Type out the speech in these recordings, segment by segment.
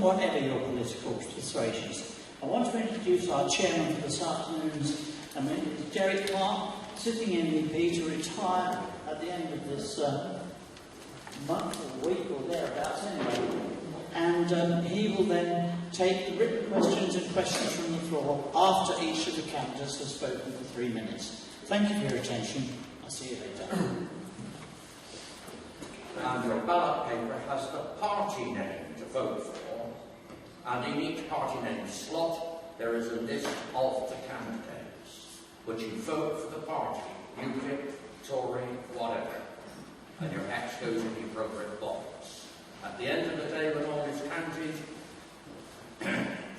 whatever your political persuasions. I want to introduce our chairman for this afternoon's meeting, Derek Clark, sitting MEP to retire at the end of this month or week or thereabouts anyway. And he will then take the written questions and questions from the floor after each of the candidates has spoken for 3 minutes. Thank you for your attention. I'll see you later. And your ballot paper has the party name to vote for, and in each party name slot there is a list of the candidates, which you vote for the party, UKIP, Tory, whatever, and your X goes in the appropriate box. At the end of the day, when all is counted,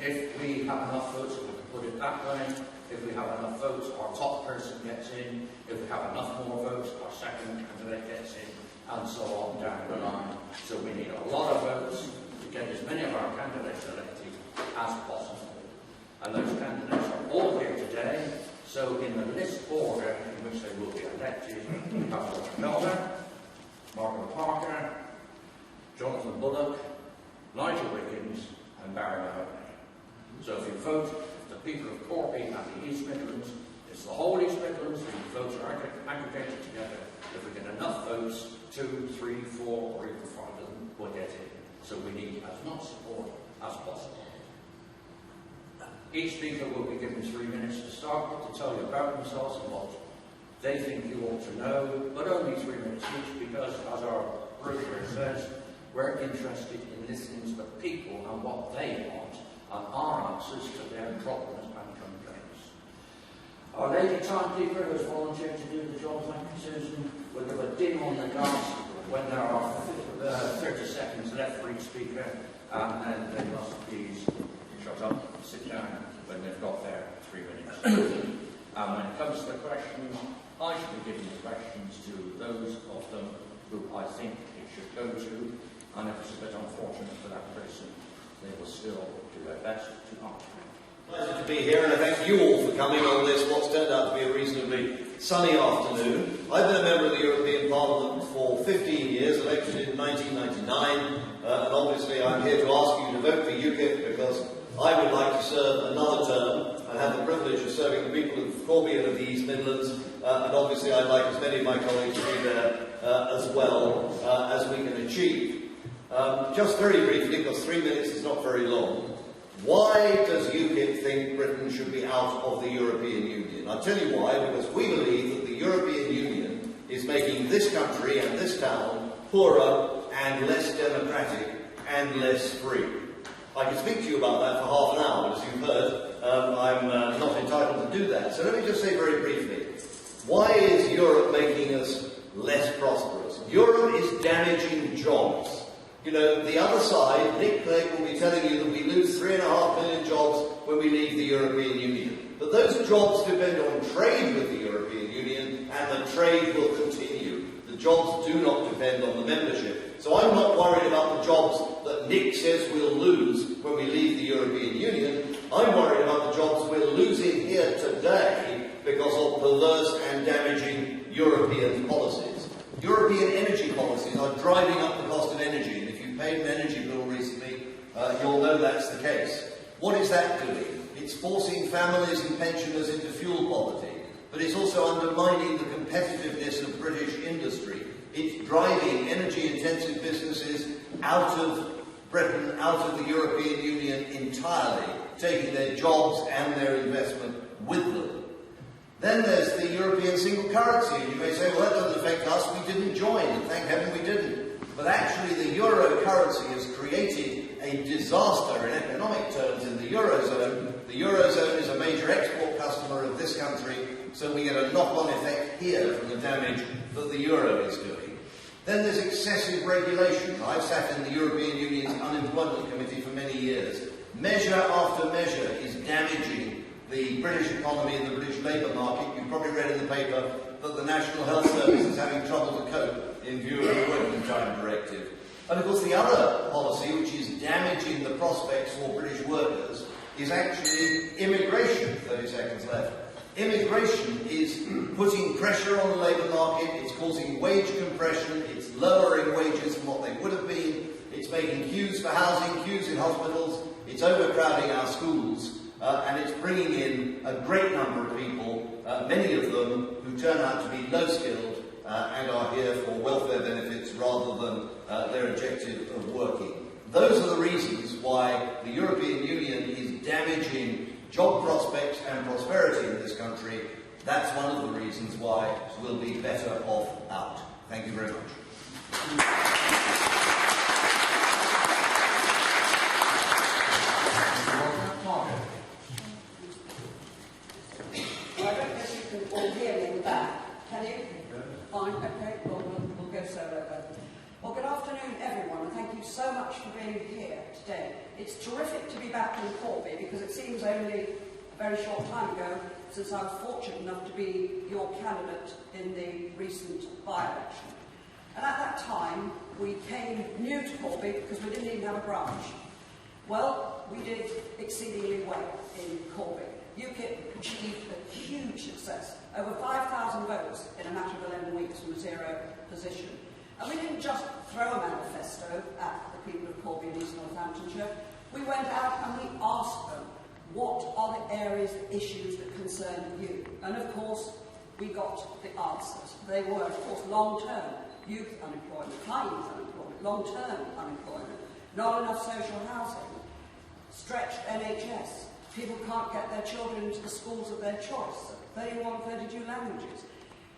if we have enough votes, we can put it that way. If we have enough votes, our top person gets in. If we have enough more votes, our second candidate gets in, and so on down the line. So we need a lot of votes to get as many of our candidates elected as possible. And those candidates are all here today. So in the list order in which they will be elected, we have Roger Helmer, Margot Parker, Jonathan Bullock, Nigel Wickens, and Mahoney. So if you vote the people of Corby and the East Midlands, it's the whole East Midlands, and the votes are aggregated together. If we get enough votes, 2, 3, 4, or even 5 of them will get in. So we need as much support as possible. Each speaker will be given 3 minutes to start with to tell you about themselves and what they think you ought to know, but only 3 minutes each because, as our brochure says, we're interested in listening to the people and what they want and our answers to their problems and complaints. Our lady timekeeper who has volunteered to do the job, thank you Susan, will give a dim on the gas when there are 30 seconds left for each speaker, and they must please shut up, sit down when they've got their 3 minutes. And when it comes to the questions, I should be giving the questions to those of them who I think it should go to, and if it's a bit unfortunate for that person, they will still do their best to answer. Pleasure to be here, and I thank you all for coming on this, what's turned out to be a reasonably sunny afternoon. I've been a member of the European Parliament for 15 years, elected in 1999, and obviously I'm here to ask you to vote for UKIP because I would like to serve another term and have the privilege of serving the people of Corby and of the East Midlands, and obviously I'd like as many of my colleagues to be there as well as we can achieve. Just very briefly, because 3 minutes is not very long, why does UKIP think Britain should be out of the European Union? I'll tell you why, because we believe that the European Union is making this country and this town poorer and less democratic and less free. I could speak to you about that for half an hour, but as you've heard, I'm not entitled to do that. So let me just say very briefly, why is Europe making us less prosperous? Europe is damaging jobs. You know, the other side, Nick Clegg will be telling you that we lose 3.5 million jobs when we leave the European Union. But those jobs depend on trade with the European Union, and the trade will continue. The jobs do not depend on the membership. So I'm not worried about the jobs that Nick says we'll lose when we leave the European Union. I'm worried about the jobs we're losing here today because of perverse and damaging European policies. European energy policies are driving up the cost of energy. Paid an energy bill recently, you'll know that's the case. What is that doing? It's forcing families and pensioners into fuel poverty, but it's also undermining the competitiveness of British industry. It's driving energy-intensive businesses out of Britain, out of the European Union entirely, taking their jobs and their investment with them. Then there's the European single currency, and you may say, well, that doesn't affect us, we didn't join, and thank heaven we didn't. But actually the euro currency has created a disaster in economic terms in the eurozone. The eurozone is a major export customer of this country, so we get a knock-on effect here from the damage that the euro is doing. Then there's excessive regulation. I've sat in the European Union's Unemployment Committee for many years. Measure after measure is damaging the British economy and the British labour market. You've probably read in the paper that the National Health Service is having trouble to cope in view of the Working Time Directive. And of course the other policy which is damaging the prospects for British workers is actually immigration. 30 seconds left. Immigration is putting pressure on the labour market, it's causing wage compression, it's lowering wages from what they would have been, It's making queues for housing, queues in hospitals, it's overcrowding our schools, and it's bringing in a great number of people, many of them who turn out to be low-skilled and are here for welfare benefits rather than their objective of working. Those are the reasons why the European Union is damaging job prospects and prosperity in this country. That's one of the reasons why we'll be better off out. Thank you very much. I don't know if you can all hear me in the back. Can you? Fine, okay, well, we'll go solo then. Well, good afternoon, everyone, and thank you so much for being here today. It's terrific to be back in Corby because it seems only a very short time ago since I was fortunate enough to be your candidate in the recent by-election. And at that time, we came new to Corby because we didn't even have a branch. Well, we did exceedingly well in Corby. UKIP achieved a huge success, over 5,000 votes in a matter of 11 weeks from a zero position. And we didn't just throw a manifesto at the people of Corby and East Northamptonshire. We went out and we asked them, what are the areas, the issues that concern you? And of course, we got the answers. They were, of course, long-term youth unemployment, high youth unemployment, long-term unemployment, not enough social housing, stretched NHS, people can't get their children into the schools of their choice, 31, 32 languages.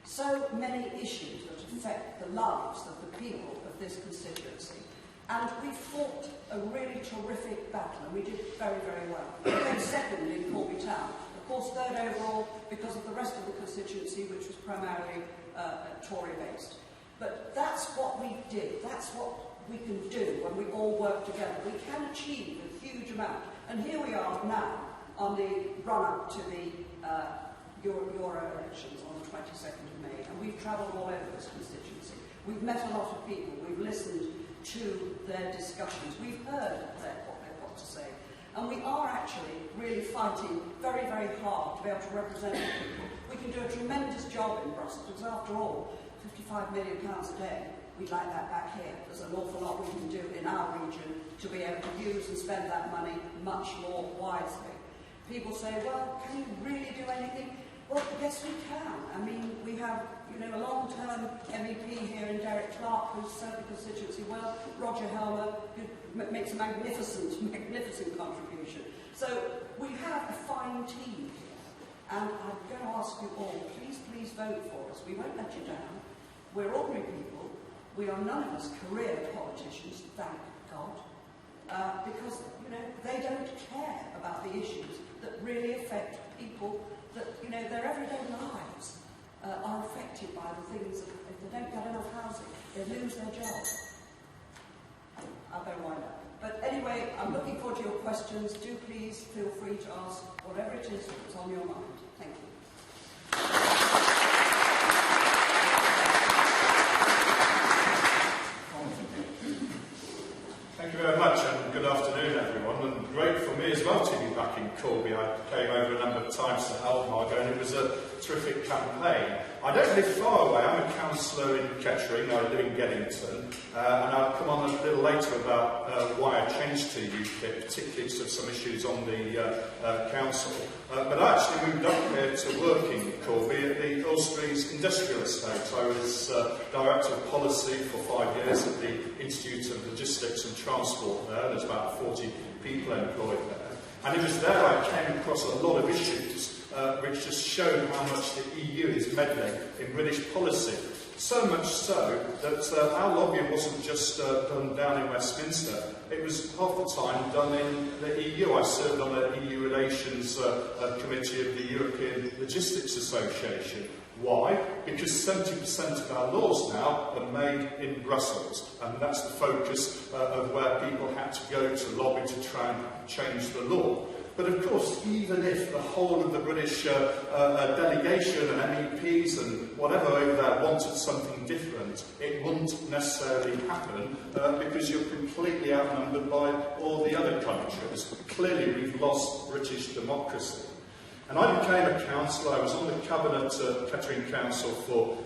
So many issues that affect the lives of the people of this constituency. And we fought a really terrific battle, and we did very, very well. We came second in Corby Town. Of course, third overall because of the rest of the constituency, which was primarily Tory-based. But that's what we did. That's what we can do when we all work together. We can achieve a huge amount. And here we are now on the run-up to the Euro elections on the 22nd of May. And we've travelled all over this constituency. We've met a lot of people. We've listened to their discussions. We've heard what they've got to say. And we are actually really fighting very, very hard to be able to represent people. We can do a tremendous job in Brussels, because after all, £55 million a day, we'd like that back here. There's an awful lot we can do in our region to be able to use and spend that money much more wisely. People say, well, can you really do anything? Well, yes, we can. I mean, we have, a long-term MEP here in Derek Clark, who's served the constituency well, Roger Helmer, who makes a magnificent, magnificent contribution. So we have a fine team here, and I'm going to ask you all, please, please vote for us. We won't let you down. We're ordinary people. We are none of us career politicians, thank God, because, they don't care about the issues that really affect people, that, their everyday lives are affected by the things that if they don't get enough housing, they lose their job. I better wind up. But anyway, I'm looking forward to your questions. Do please feel free to ask whatever it is that's on your mind. Thank you. Thank you very much, and good afternoon, everyone. And great for me as well to be back in Corby. I came over a number of times to help Margot, and it was a terrific campaign. I don't live far away. I'm a councillor in Kettering. I live in Geddington, and I'll come on a little later about why I changed to UKIP, particularly some issues on the council. But I actually moved up here to work in Corby at the Ulstries Industrial Estate. I was Director of Policy for 5 years at the Institute of Logistics and Transport there. There's about 40 people employed there. And it was there I came across a lot of issues which just showed how much the EU is meddling in British policy. So much so that our lobbying wasn't just done down in Westminster. It was half the time done in the EU. I served on the EU Relations Committee of the European Logistics Association. Why? Because 70% of our laws now are made in Brussels, and that's the focus of where people had to go to lobby to try and change the law. But of course, even if the whole of the British delegation and MEPs and whatever over there wanted something different, it wouldn't necessarily happen because you're completely outnumbered by all the other countries. Clearly, we've lost British democracy. And I became a councillor. I was on the cabinet at Kettering Council for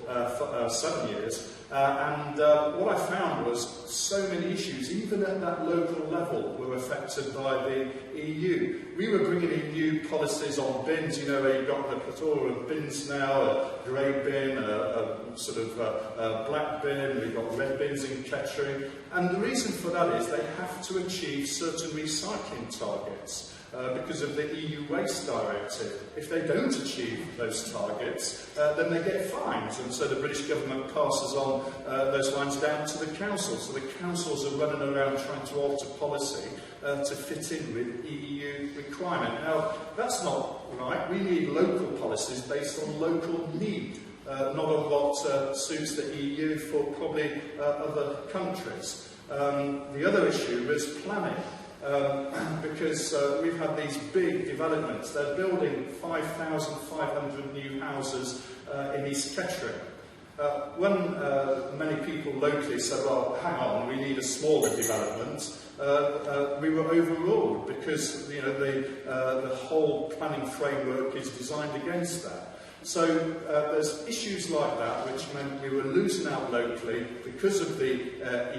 7 years. What I found was so many issues, even at that local level, were affected by the EU. We were bringing in new policies on bins, you know, where you've got a plethora of bins now, a grey bin, a sort of a black bin, we've got red bins in Kettering. And the reason for that is they have to achieve certain recycling targets. Because of the EU Waste Directive. If they don't achieve those targets, then they get fines, and so the British government passes on those fines down to the council. So the councils are running around trying to alter policy to fit in with EU requirement. Now, that's not right. We need local policies based on local need, not on what suits the EU for probably other countries. The other issue is planning. Because we've had these big developments. They're building 5,500 new houses in East Kettering. When many people locally said, well, hang on, we need a smaller development, we were overruled because the whole planning framework is designed against that. So there's issues like that which meant we were losing out locally because of the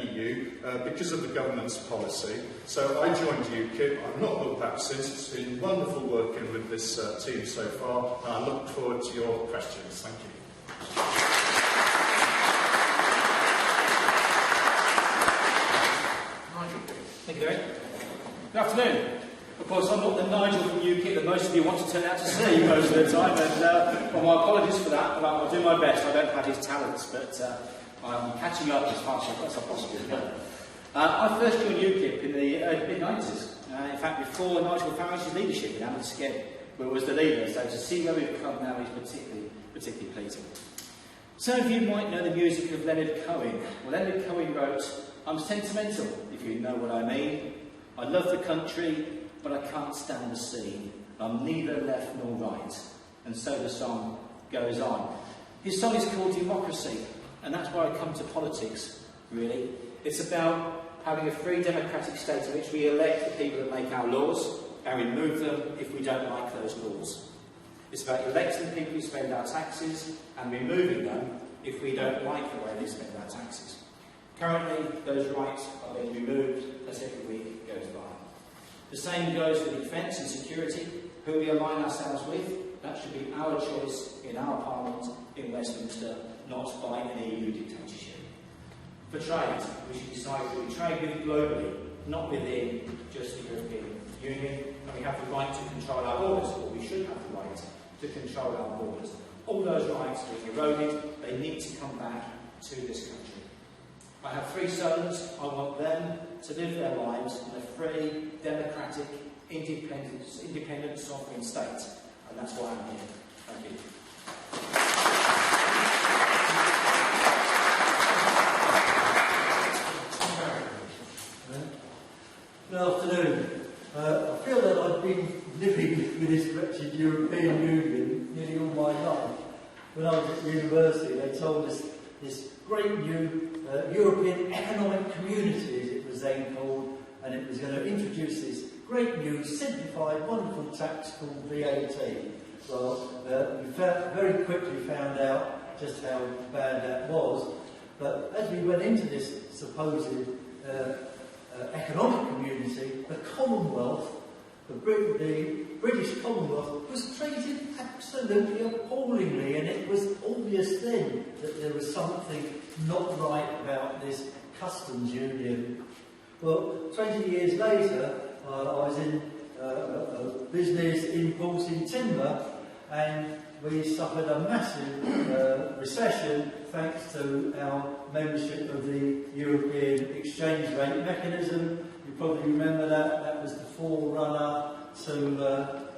EU, because of the government's policy. So I joined UKIP. I've not looked back since. It's been wonderful working with this team so far, and I look forward to your questions. Thank you. Nigel. Thank you, Derek. Good afternoon. Of course, I'm not the Nigel from UKIP that most of you want to turn out to see most of the time, and well, my apologies for that, but I'll do my best. I don't have his talents, but I'm catching up as fast as I possibly can. I first joined UKIP in the mid-90s. In fact, before Nigel Farage's leadership in Hammersmith, where was the leader, so to see where we've come now is particularly pleasing. Some of you might know the music of Leonard Cohen. Well, Leonard Cohen wrote, "I'm sentimental, if you know what I mean. I love the country, but I can't stand the sea. I'm neither left nor right." And so the song goes on. His song is called Democracy, and that's where I come to politics, really. It's about having a free democratic state in which we elect the people that make our laws and remove them if we don't like those laws. It's about electing the people who spend our taxes and removing them if we don't like the way they spend our taxes. Currently, those rights are being removed as every week goes by. The same goes for defence and security, who we align ourselves with. That should be our choice in our Parliament in Westminster, not by an EU dictatorship. For trade, we should decide who we trade with globally, not within just the European Union. And we have the right to control our borders, or we should have the right to control our borders. All those rights are being eroded. They need to come back to this country. I have 3 sons. I want them to live their lives in a free, democratic, independent sovereign state. And that's why I'm here. Thank you. Good afternoon. I feel that I've been living with this wretched European Union nearly all my life. When I was at university, they told us this great new European Economic Community, as it was then called, and it was going to introduce this great new, simplified, wonderful tax called VAT. Well, we very quickly found out just how bad that was, but as we went into this supposed economic community, the Commonwealth, the British Commonwealth, was treated absolutely appallingly, and it was obvious then that there was something not right about this customs union. Well, 20 years later, I was in a business importing timber, and we suffered a massive recession thanks to our membership of the European exchange rate mechanism. You probably remember that. That was the forerunner to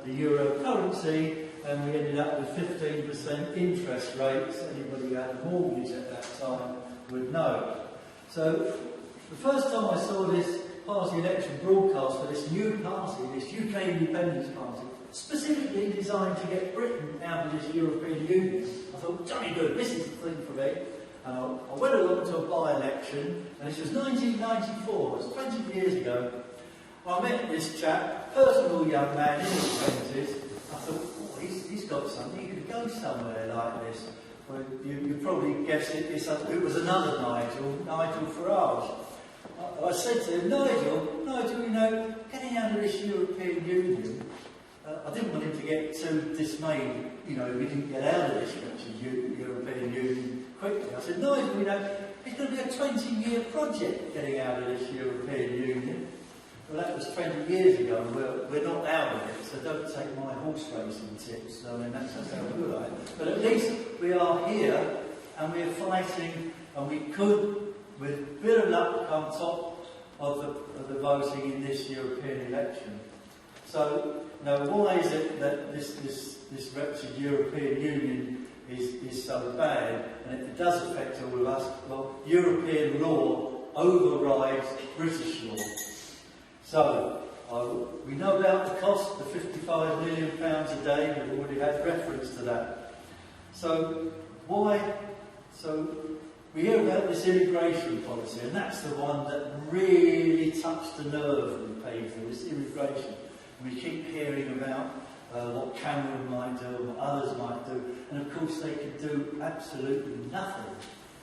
the euro currency, and we ended up with 15% interest rates. Anybody who had a mortgage at that time would know. So the first time I saw this party election broadcast for this new party, this UK Independence Party, specifically designed to get Britain out of this European Union, I thought, jolly good, this is the thing for me. And I went along to a by-election, and this was 1994, it was 20 years ago. I met this chap, personal young man in his 20s. I thought, oh, he's got something, he could go somewhere like this. Well, you probably guessed it. It was another Nigel Farage. I said to him, Nigel, you know, getting out of this European Union, I didn't want him to get too dismayed, you know, if we didn't get out of this European Union quickly. I said, Nigel, you know, it's going to be a 20-year project getting out of this European Union. Well, that was 20 years ago, and we're not out of it, so don't take my horse racing tips. I mean, that's how good I am. But at least we are here, and we're fighting, and we could, with a bit of luck, come top of the voting in this European election. So, now, why is it that this wretched European Union is so bad, and it does affect all of us? Well, European law overrides British law. So, we know about the cost, the £55 million a day, we've already had reference to that. So, we hear about this immigration policy, and that's the one that really touched the nerve of the people, this immigration. We keep hearing about what Cameron might do and what others might do, and of course they could do absolutely nothing,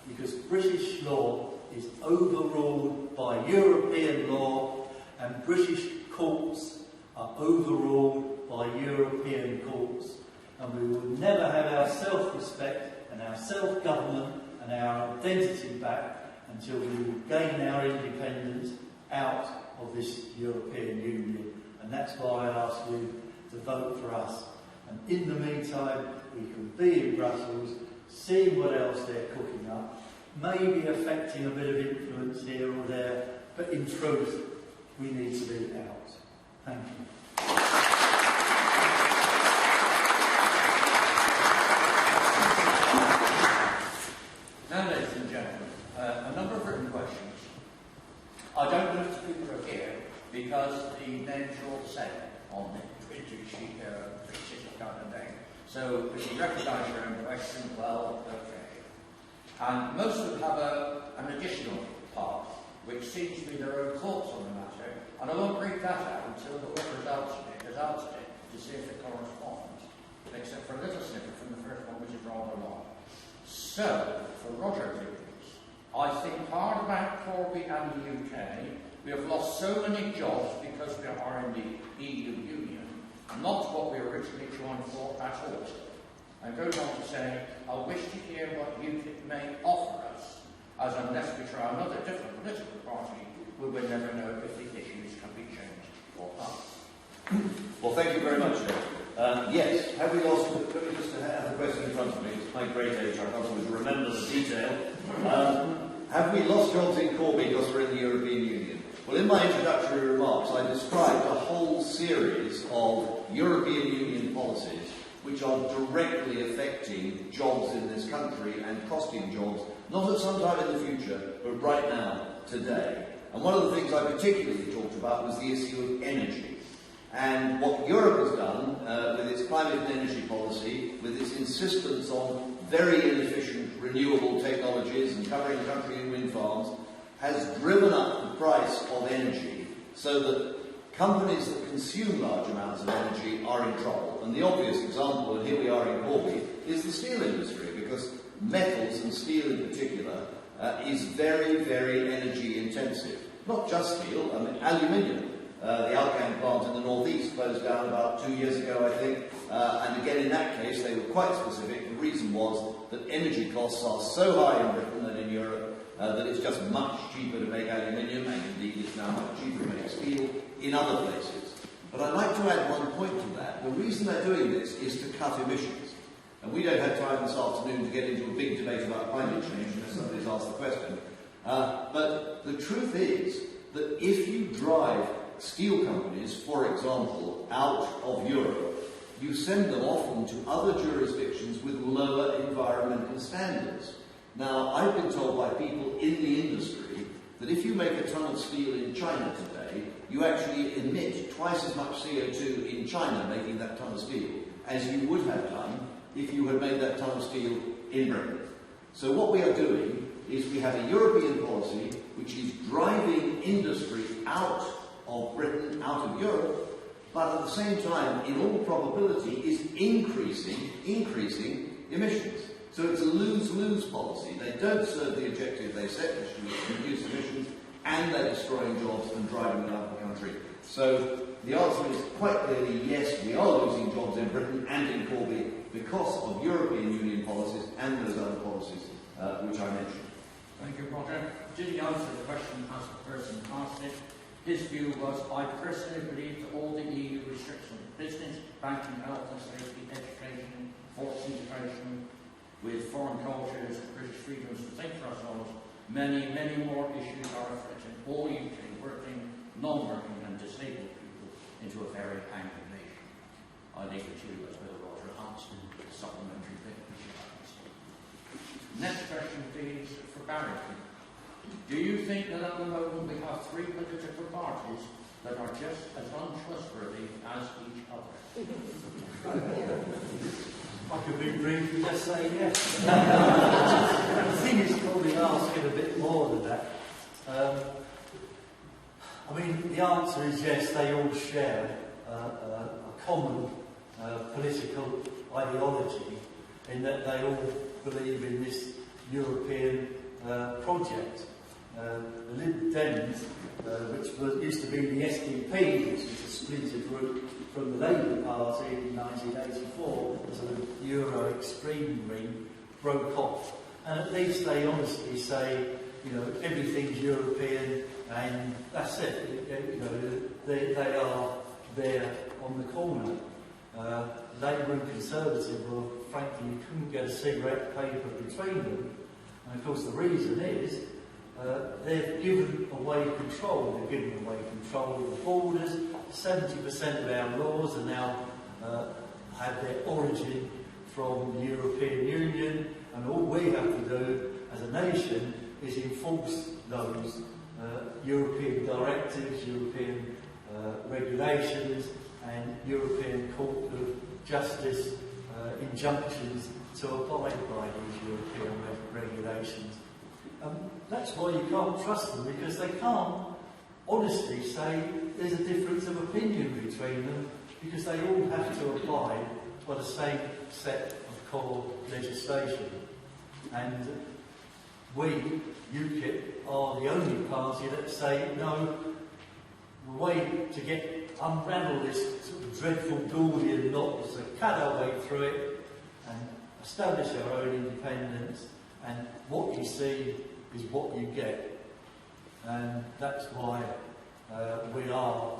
because British law is overruled by European law, and British courts are overruled by European courts. And we will never have our self-respect and our self-government and our identity back until we gain our independence out of this European Union. And that's why I ask you to vote for us. And in the meantime, we can be in Brussels, seeing what else they're cooking up, maybe affecting a bit of influence here or there, but in truth, we need to be out. Thank you. Now, ladies and gentlemen, a number of written questions. I don't know if people are here because the names are all the same on the printed sheet, particular kind of thing. So if you recognise your own question, well, okay. And most of them have an additional part, which seems to be their own thoughts on the matter. And I won't read that out until whoever has answered it to see if it corresponds, except for a little snippet from the first one, which is rather long. So, for Roger Wickens, I think hard about Corby and the UK. We have lost so many jobs because we are in the EU Union, not what we originally joined for at all. And goes on to say, I wish to hear what UKIP may offer us, as unless we try another different political party, we will never know if the issues can be changed for us. Well, thank you very much, Dave. Yes, have we lost... Let me just have the question in front of me. It's my great age, I can't always remember the detail. Have we lost jobs in Corby because we're in the European Union? Well, in my introductory remarks, I described a whole series of European Union policies which are directly affecting jobs in this country and costing jobs, not at some time in the future, but right now, today. And one of the things I particularly talked about was the issue of energy. And what Europe has done with its climate and energy policy, with its insistence on very inefficient renewable technologies and covering the country in wind farms, has driven up the price of energy so that companies that consume large amounts of energy are in trouble. And the obvious example, and here we are in Corby, is the steel industry, because metals and steel in particular is very, very energy intensive. Not just steel, I mean aluminium. The Alcan plant in the northeast closed down about 2 years ago, I think, and again in that case they were quite specific. The reason was that energy costs are so high in Britain and in Europe that it's just much cheaper to make aluminium, and indeed it's now much cheaper to make steel in other places. But I'd like to add one point to that. The reason they're doing this is to cut emissions. And we don't have time this afternoon to get into a big debate about climate change unless somebody's asked the question. But the truth is that if you drive steel companies, for example, out of Europe, you send them often to other jurisdictions with lower environmental standards. Now, I've been told by people in the industry that if you make a ton of steel in China today, you actually emit twice as much CO2 in China making that ton of steel as you would have done if you had made that ton of steel in Britain. So what we are doing is we have a European policy which is driving industry out of Britain, out of Europe, but at the same time, in all probability, is increasing emissions. So it's a lose-lose policy. They don't serve the objective they set, which is to reduce emissions, and they're destroying jobs and driving them out of the country. So the answer is quite clearly yes, we are losing jobs in Britain and in Corby because of European Union policies and those other policies which I mentioned. Thank you, Roger. Did he answer the question as the person asked it? His view was, I personally believe that all the EU restrictions, business, banking, health and safety, education, forced integration with foreign cultures, British freedoms to think for ourselves, many, many more issues are affecting all UK working, non-working and disabled people into a very angry nation. I leave it to you as well, Roger, answer the supplementary bit which you have. Next question, please, for Barry. Do you think that at the moment we have three political parties that are just as untrustworthy as each other? I could be brief and just say yes. The thing is probably asking a bit more than that. I mean, the answer is yes, they all share a common political ideology in that they all believe in this European project. The Lib Dems, which used to be the SDP, which was a splinter group from the Labour Party in 1984, the sort of Euro extreme wing, broke off. And at least they honestly say, you know, everything's European and that's it. You know, they are there on the corner. Labour and Conservative, well, frankly, you couldn't get a cigarette paper between them. And of course the reason is they've given away control. They've given away control of the borders. 70% of our laws are now have their origin from the European Union, and all we have to do as a nation is enforce those European directives, European regulations, and European Court of Justice injunctions to abide by these European regulations. That's why you can't trust them, because they can't honestly say there's a difference of opinion between them, because they all have to abide by the same set of core legislation. And we, UKIP, are the only party that say, no, the way to unravel this sort of dreadful Gordian knot is to cut our way through it and establish our own independence, and what you see is what you get. And that's why we are,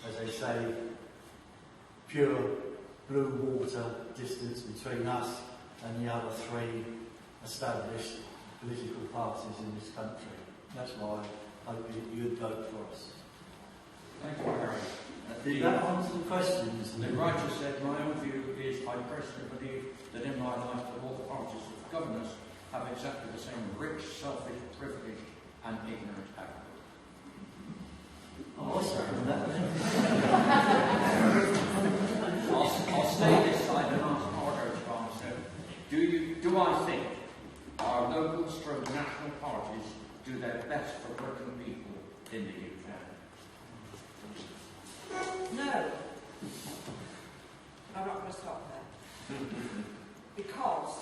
as they say, pure blue water distance between us and the other three established political parties in this country. That's why I hope you'd vote for us. Thank you, Harry. Did that answer the questions? The writer said, my own view is I personally believe that in my life that all the parties of governance have exactly the same rich, selfish, privileged and ignorant outlook. Oh, I second that then. I'll stay this side and ask Margot to answer. Do I think our local stroke national parties do their best for working people in the UK? No. I'm not going to stop there. Because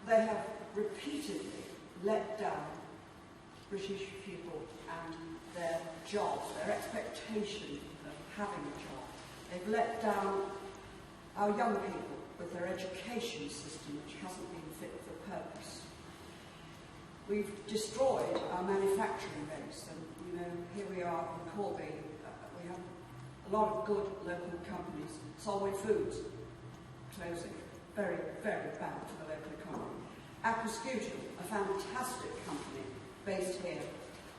they have repeatedly let down British people and their jobs, their expectation of having a job. They've let down our young people with their education system, which hasn't been fit for purpose. We've destroyed our manufacturing base, and you know, here we are in Corby. We have a lot of good local companies. Solway Foods closing, very, very bad for the local economy. Aquascutum, a fantastic company based here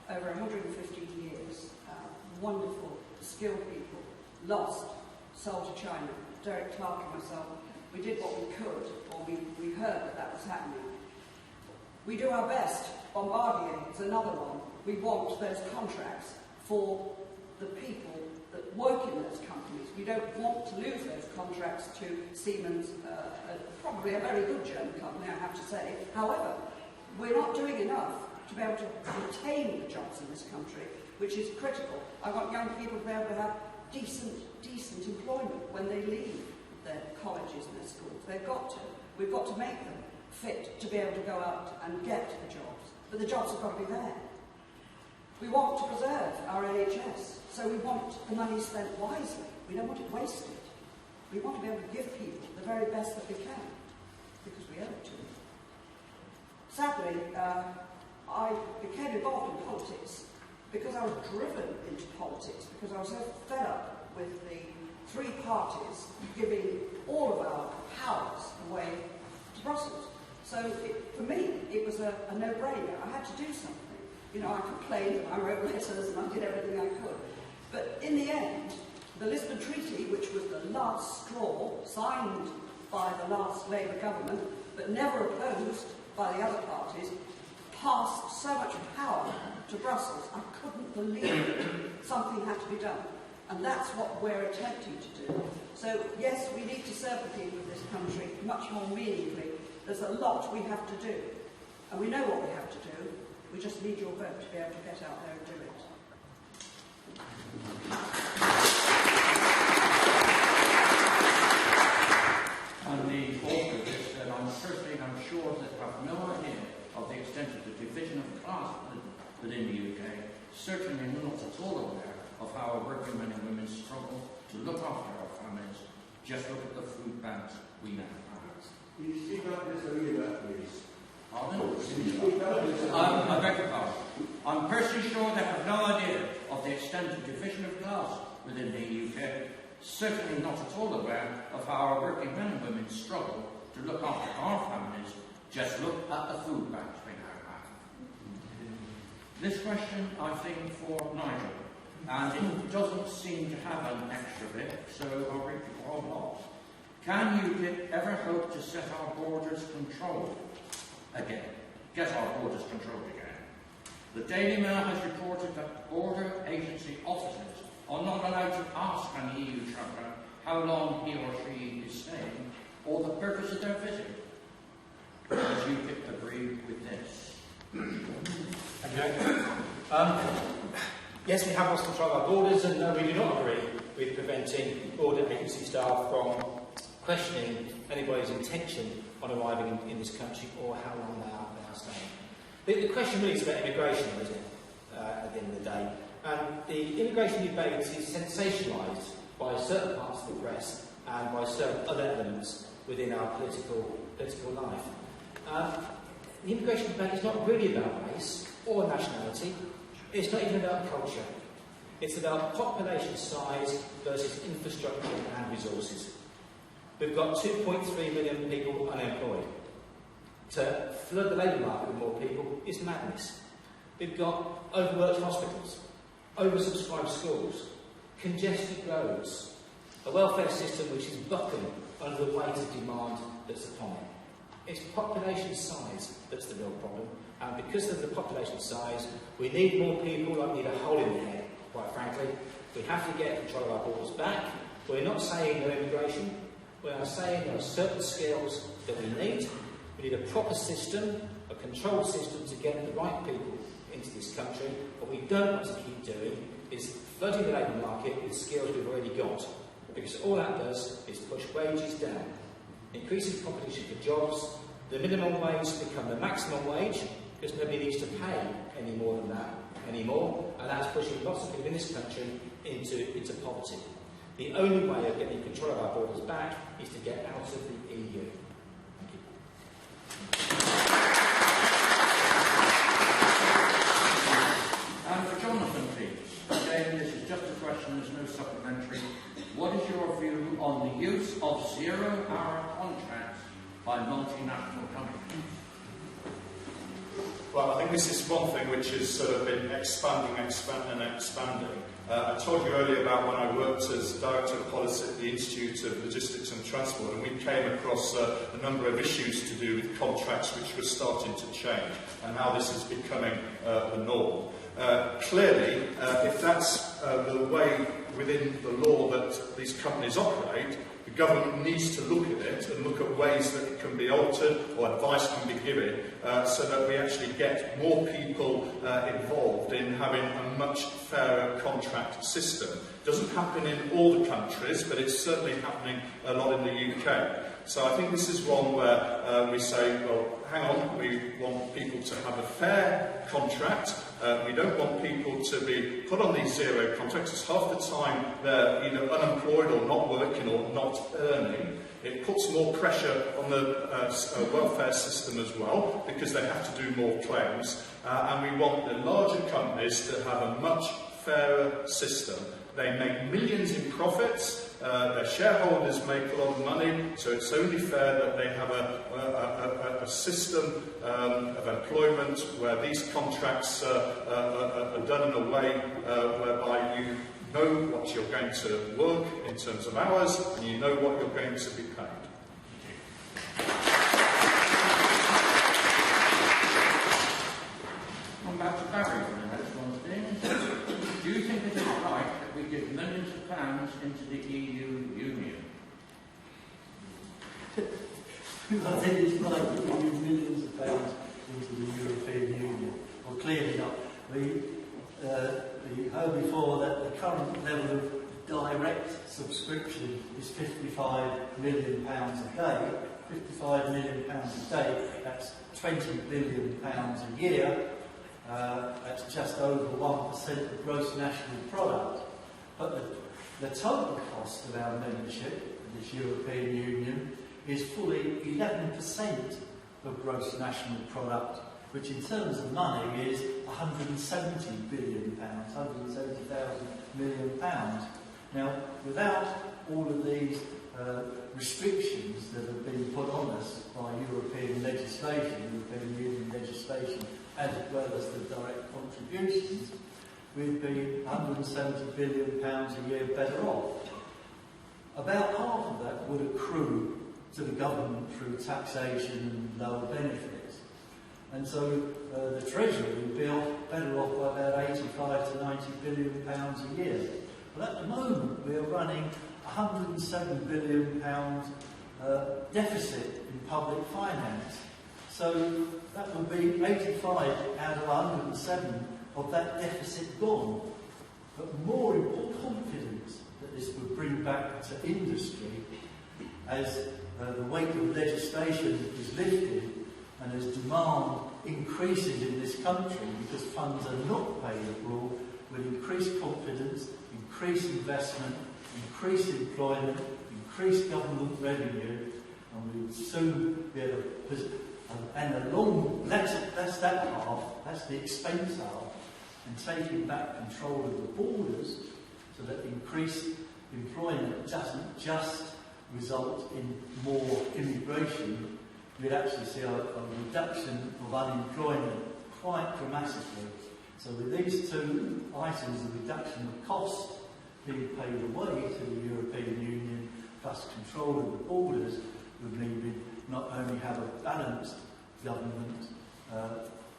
over 150 years, wonderful, skilled people, lost, sold to China. Derek Clark and myself, we did what we could, or we heard that was happening. We do our best. Bombardier is another one. We want those contracts for the people that work in those companies. We don't want to lose those contracts to Siemens, probably a very good German company, I have to say. However, we're not doing enough to be able to retain the jobs in this country, which is critical. I want young people to be able to have decent employment when they leave their colleges and their schools. They've got to. We've got to make them. fit to be able to go out and get the jobs. But the jobs have got to be there. We want to preserve our NHS, so we want the money spent wisely. We don't want it wasted. We want to be able to give people the very best that we can, because we owe it to them. Sadly, I became involved in politics because I was driven into politics, because I was so fed up with the three parties giving all of our powers away to Brussels. So for me, it was a no-brainer. I had to do something. You know, I complained and I wrote letters and I did everything I could. But in the end, the Lisbon Treaty, which was the last straw signed by the last Labour government, but never opposed by the other parties, passed so much power to Brussels. I couldn't believe it. Something had to be done. And that's what we're attempting to do. So, yes, we need to serve the people of this country much more meaningfully. There's a lot we have to do. And we know what we have to do. We just need your vote to be able to get out there and do it. I'm the author of this, and I'm sure that I have no idea of the extent of the division of class within the UK, certainly not at all aware of how our working men and women struggle to look after our families. Just look at the food banks we now have. Can you speak up this a little bit, please? Pardon? I beg your pardon. I'm personally sure they have no idea of the extent of division of class within the UK, certainly not at all aware of how our working men and women struggle to look after our families. Just look at the food banks we now have. This question, I think, for Nigel, and it doesn't seem to have an extra bit, so I'll read the whole lot. Can UKIP ever hope to set our borders controlled again? Get our borders controlled again. The Daily Mail has reported that border agency officers are not allowed to ask an EU traveller how long he or she is staying or the purpose of their visit. Does UKIP agree with this? Okay. Yes, we have lost control of our borders, and no, we do not agree with preventing border agency staff from questioning anybody's intention on arriving in this country or how long they are staying. The question really is about immigration, isn't it, at the end of the day? And the immigration debate is sensationalised by certain parts of the press and by certain other elements within our political life. The immigration debate is not really about race or nationality. It's not even about culture. It's about population size versus infrastructure and resources. We've got 2.3 million people unemployed. To flood the labour market with more people is madness. We've got overworked hospitals, oversubscribed schools, congested roads, a welfare system which is bucking under the weight of demand that's upon it. It's population size that's the real problem, and because of the population size, we need more people like we need a hole in the head, quite frankly. We have to get control of our borders back. We're not saying no immigration. We are saying there are certain skills that we need. We need a proper system, a controlled system to get the right people into this country. What we don't want to keep doing is flooding the labour market with skills we've already got, because all that does is push wages down, increasing competition for jobs. The minimum wage becomes the maximum wage, because nobody needs to pay any more than that anymore, and that's pushing lots of people in this country into poverty. The only way of getting control of our borders back is to get out of the EU. Thank you. And for Jonathan, please. Again, this is just a question, there's no supplementary. What is your view on the use of zero-hour contracts by multinational companies? Well, I think this is one thing which has sort of been expanding. I told you earlier about when I worked as Director of Policy at the Institute of Logistics and Transport, and we came across a number of issues to do with contracts which were starting to change, and how this is becoming the norm. Clearly, if that's the way within the law that these companies operate, the government needs to look at it and look at ways that it can be altered or advice can be given so that we actually get more people involved in having a much fairer contract system. It doesn't happen in all the countries, but it's certainly happening a lot in the UK. So I think this is one where we say, well, hang on, we want people to have a fair contract. We don't want people to be put on these zero contracts. It's half the time they're either unemployed or not working or not earning. It puts more pressure on the welfare system as well, because they have to do more claims. And we want the larger companies to have a much fairer system. They make millions in profits. Their shareholders make a lot of money, so it's only fair that they have a system of employment where these contracts are done in a way whereby you know what you're going to work in terms of hours, and you know what you're going to be paid. Come back to Barry for the next one thing. Do you think it is right that we give millions of pounds into the EU Union? I think it's right that we give millions of pounds into the European Union. Well, clearly not. We heard before that the current level of direct subscription is £55 million a day. £55 million a day, that's £20 billion a year. That's just over 1% of gross national product. But the total cost of our membership of this European Union is fully 11% of gross national product, which in terms of money is £170 billion, £170,000 million. Now, without all of these restrictions that have been put on us by European legislation, European Union legislation, as well as the direct contributions, we'd be £170 billion a year better off. About half of that would accrue to the government through taxation and lower benefits. And so the Treasury would be better off by about £85 to £90 billion a year. But at the moment we're running £107 billion deficit in public finance. So that would be 85 out of 107 of that deficit gone. But more important, confidence that this would bring back to industry as the weight of legislation is lifted and as demand increases in this country because funds are not paid abroad, will increase confidence, increase investment, increase employment, increase government revenue, and we will soon be able to, and along, that's that half, that's the expense half, and taking back control of the borders so that increased employment doesn't just result in more immigration. We'd actually see a reduction of unemployment quite dramatically. So with these two items, the reduction of cost being paid away to the European Union, plus control of the borders, would mean we'd not only have a balanced government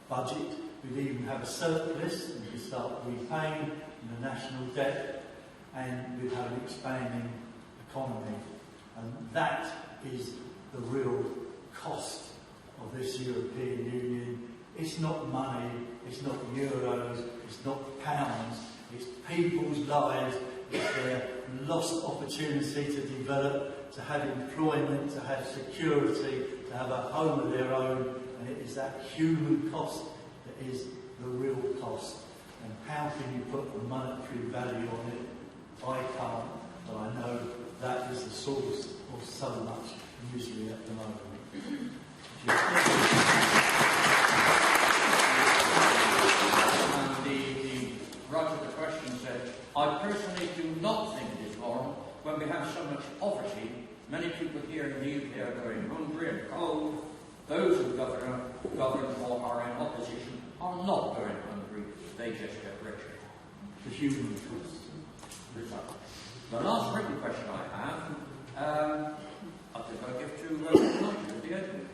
budget, we'd even have a surplus, and we'd start repaying the national debt, and we'd have an expanding economy. And that is the real cost of this European Union. It's not money, it's not euros, it's not pounds, it's people's lives, it's their lost opportunity to develop, to have employment, to have security, to have a home of their own, and it is that human cost that is the real cost. And how can you put a monetary value on it? I can't, but I know that is the source of so much misery at the moment. Roger, the question said, I personally do not think it is moral when we have so much poverty. Many people here in the UK are going hungry and cold. Those who govern or are in opposition are not going hungry. They just get richer. The human cost. Result. The last written question I have, I think I'll give to Nigel at the end.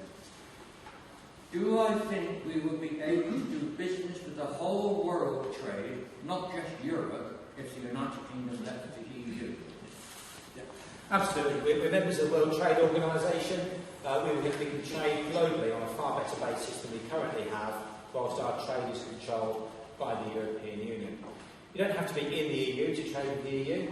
Do I think we would be able to do business with the whole world trade, not just Europe, if the United Kingdom left the EU? Yeah. Absolutely. We're members of the World Trade Organisation. We can trade globally on a far better basis than we currently have, whilst our trade is controlled by the European Union. You don't have to be in the EU to trade with the EU.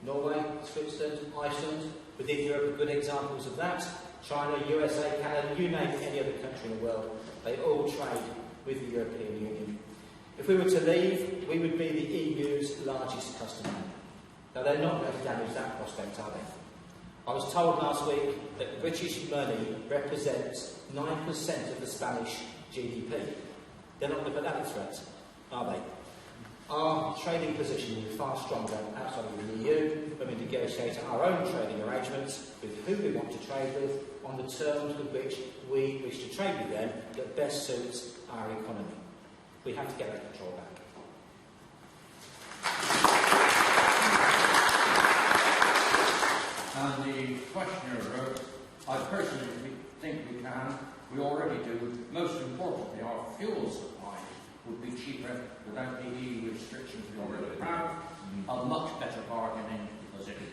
Norway, Switzerland, Iceland, within Europe are good examples of that. China, USA, Canada, you name any other country in the world, they all trade with the European Union. If we were to leave, we would be the EU's largest customer. Now, they're not going to damage that prospect, are they? I was told last week that British money represents 9% of the Spanish GDP. They're not going to put that in threat, are they? Our trading position is far stronger outside of the EU when we negotiate our own trading arrangements with who we want to trade with on the terms with which we wish to trade with them that best suits our economy. We have to get that control back. And the questioner wrote, I personally think we can. We already do. Most importantly, our fuel supply would be cheaper without the EU restrictions we already have. A much better bargaining position.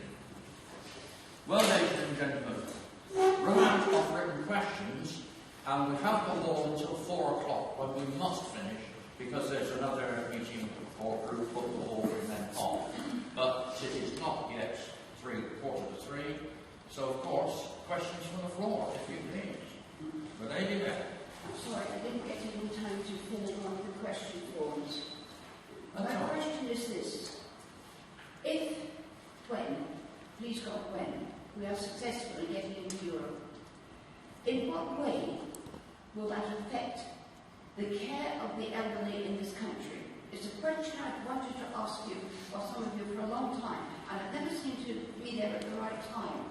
Well, ladies and gentlemen, run out of written questions, and we have the law until 4 o'clock when we must finish because there's another meeting or group put the whole men off. But it is not yet 3:45, so of course, questions from the floor, if you please. The lady there. Sorry, I didn't get any time to fill in one of the question forms. That's My all right. question is this. If, when, please God, when, we are successful in getting into Europe, in what way will that affect the care of the elderly in this country? It's a question I've wanted to ask you, or some of you, for a long time, and I've never seemed to be there at the right time.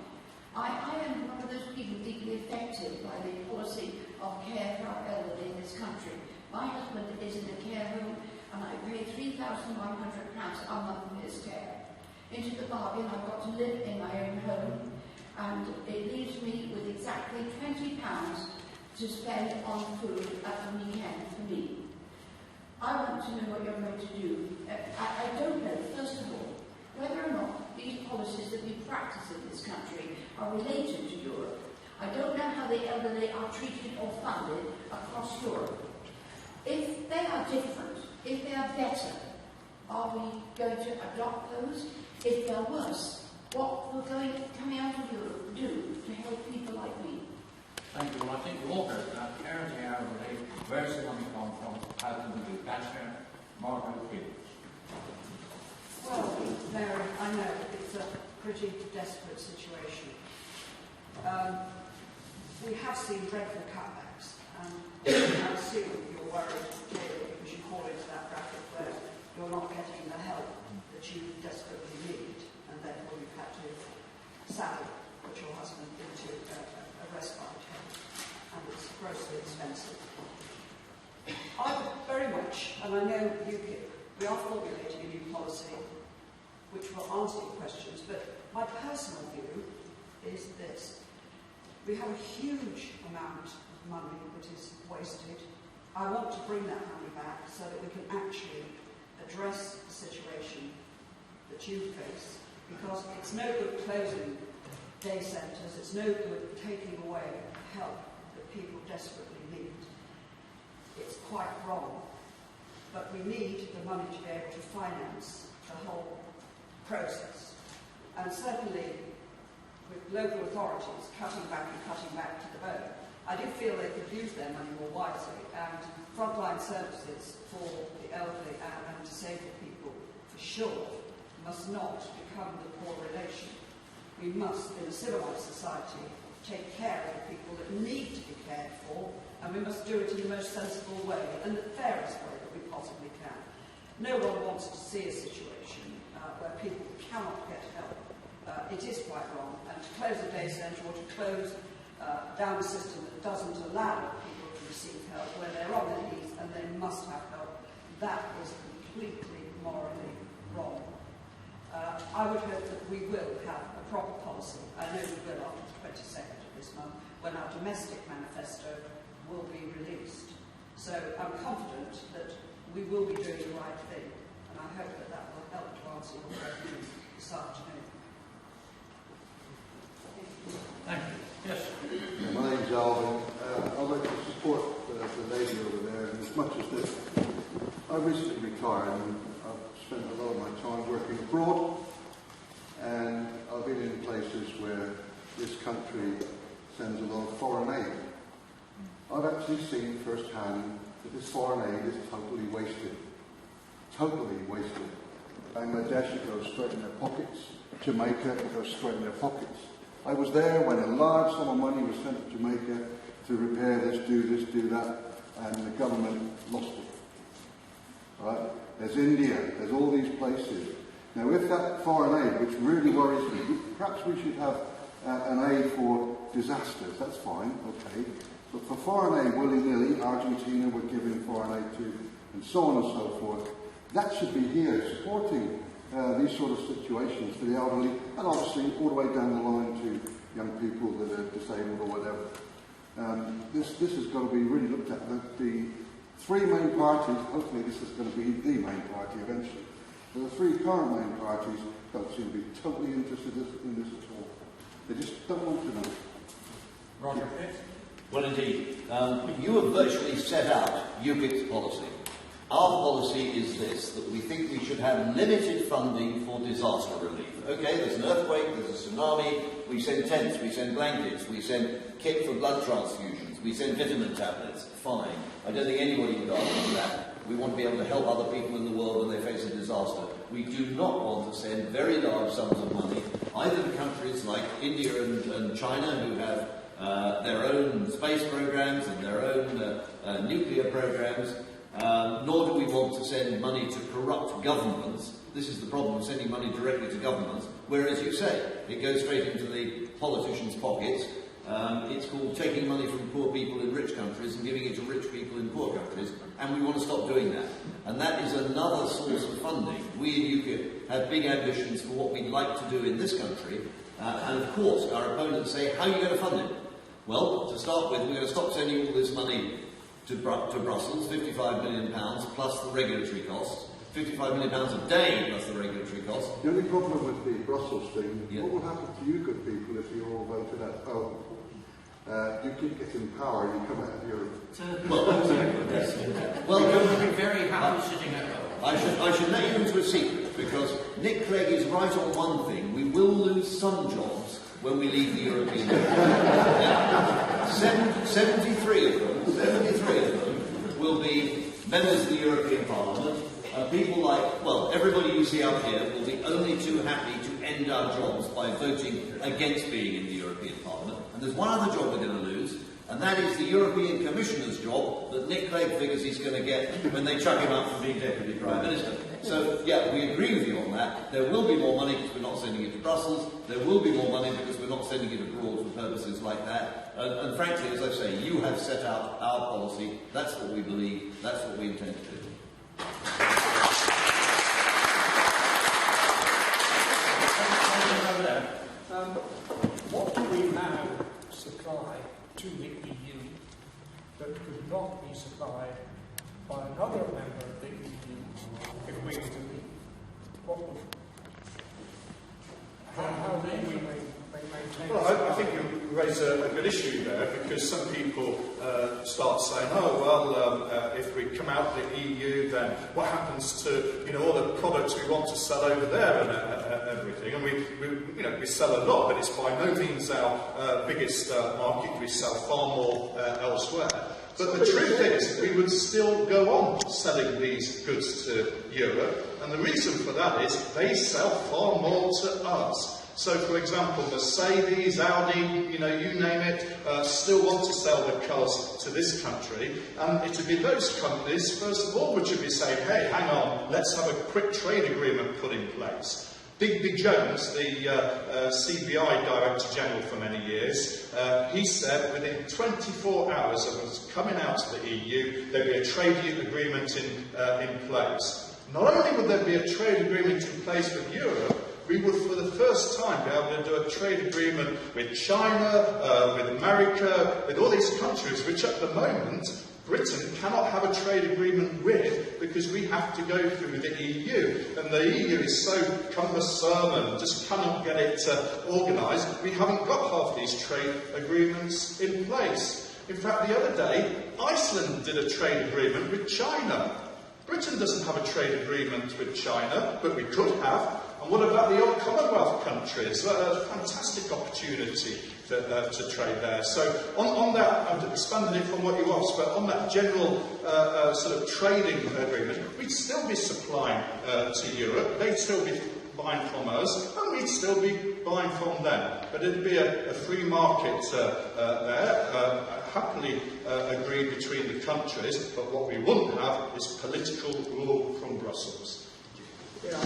I am one of those people deeply affected by the policy of care for our elderly in this country. My husband is in a care home, and I pay £3,100 a month for his care. Into the bargain, I've got to live in my own home, and it leaves me with exactly £20 to spend on food at the weekend for me. I want to know what you're going to do. I don't know, first of all, whether or not these policies that we practice in this country are related to Europe. I don't know how the elderly are treated or funded across Europe. If they are different, if they are better, are we going to adopt those? If they're worse, what will coming out of Europe do to help people like me? Thank you. Well, I think we all heard that. Care of the elderly, where's the money come from? How can we do better? Margot Parker. Well, Mary, I know it's a pretty desperate situation. We have seen dreadful cutbacks, and I assume you're worried clearly because you fall into that bracket where you're not getting the help that you desperately need, and therefore you've had to sadly put your husband into a respite home, and it's grossly expensive. I would very much, and I know UKIP, we are formulating a new policy which will answer your questions, but my personal view is this. We have a huge amount of money that is wasted. I want to bring that money back so that we can actually address the situation that you face, because it's no good closing day centres, it's no good taking away help that people desperately need. It's quite wrong, but we need the money to be able to finance the whole process. And certainly with local authorities cutting back to the bone, I do feel they could use their money more wisely, and frontline services for the elderly and disabled people, for sure, must not become the poor relation. We must, in a civilised society, take care of the people that need to be cared for, and we must do it in the most sensible way and the fairest way that we possibly can. No one wants to see a situation where people cannot get help. It is quite wrong, and to close a day centre or to close down a system that doesn't allow people to receive help when they're on their knees and they must have help, that is completely morally wrong. I would hope that we will have a proper policy. I know we will after the 22nd of this month, when our domestic manifesto will be released. So I'm confident that we will be doing the right thing, and I hope that that will help to answer your question this afternoon. Thank you. Yes. My name's Alvin. I'd like to support the lady over there in as much as this. I recently retired and I've spent a lot of my time working abroad, and I've been in places where this country sends a lot of foreign aid. I've actually seen firsthand that this foreign aid is totally wasted. Totally wasted. Bangladesh, it goes straight in their pockets. Jamaica, it goes straight in their pockets. I was there when a large sum of money was sent to Jamaica to repair this, do that, and the government lost it. Right? There's India, there's all these places. Now, if that foreign aid, which really worries me, perhaps we should have an aid for disasters, that's fine, okay. But for foreign aid, willy-nilly, Argentina we're giving foreign aid to, and so on and so forth, that should be here, supporting these sort of situations for the elderly, and obviously all the way down the line to young people that are disabled or whatever. This has got to be really looked at. The three main parties, hopefully this is going to be the main party eventually, but the three current main parties don't seem to be totally interested in this at all. They just don't want to know. Roger, Well, indeed. You have virtually set out UKIP's policy. Our policy is this, that we think we should have limited funding for disaster relief. Okay, there's an earthquake, there's a tsunami, we send tents, we send blankets, we send kit for blood transfusions, we send vitamin tablets. Fine. I don't think anybody would argue with that. We want to be able to help other people in the world when they face a disaster. We do not want to send very large sums of money either to countries like India and China, who have their own space programs and their own nuclear programs, nor do we want to send money to corrupt governments. This is the problem of sending money directly to governments, where, as you say, it goes straight into the politicians' pockets. It's called taking money from poor people in rich countries and giving it to rich people in poor countries, and we want to stop doing that. And that is another source of funding. We in UKIP have big ambitions for what we'd like to do in this country, and of course our opponents say, how are you going to fund it? Well, to start with, we're going to stop sending all this money to Brussels, £55 million plus the regulatory costs, £55 million a day plus the regulatory costs. The only problem with the Brussels thing, what will happen to you good people if you all voted at home? You keep getting power and you come out of Europe. well, you would be very happy sitting at home. I should let you into a secret, because Nick Clegg is right on one thing. We will lose some jobs when we leave the European Union. 73 of them will be members of the European Parliament. People like, well, everybody you see up here will be only too happy to end our jobs by voting against being in the European Parliament. And there's one other job we're going to lose, and that is the European Commissioner's job that Nick Clegg figures he's going to get when they chuck him out from being Deputy Prime Minister. So, yeah, we agree with you on that. There will be more money because we're not sending it to Brussels. There will be more money because we're not sending it abroad for purposes like that. And frankly, as I say, you have set out our policy. That's what we believe. That's what we intend to do. What do we now supply to the EU that could not be supplied by another member of the EU if we were to leave? What would, how do we maintain? Well, I think you raise a good issue there, because some people start saying, oh, well, if we come out of the EU, then what happens to all the products we want to sell over there and everything? And we sell a lot, but it's by no means our biggest market. We sell far more elsewhere. But the truth is, we would still go on selling these goods to Europe, and the reason for that is they sell far more to us. So, for example, Mercedes, Audi, you name it, still want to sell their cars to this country, and it would be those companies, first of all, which would be saying, hey, hang on, let's have a quick trade agreement put in place. Bigby Jones, the CBI Director General for many years, he said within 24 hours of us coming out of the EU, there'd be a trade agreement in place. Not only would there be a trade agreement in place with Europe, we would for the first time be able to do a trade agreement with China, with America, with all these countries which at the moment Britain cannot have a trade agreement with because we have to go through the EU. And the EU is so cumbersome and just cannot get it organised. We haven't got half these trade agreements in place. In fact, the other day, Iceland did a trade agreement with China. Britain doesn't have a trade agreement with China, but we could have. And what about the old Commonwealth countries? A fantastic opportunity to trade there. So on that, I've expanded it from what you asked, but on that general sort of trading agreement, we'd still be supplying to Europe, they'd still be buying from us, and we'd still be buying from them. But it'd be a free market there, happily agreed between the countries, but what we wouldn't have is political rule from Brussels. Yeah.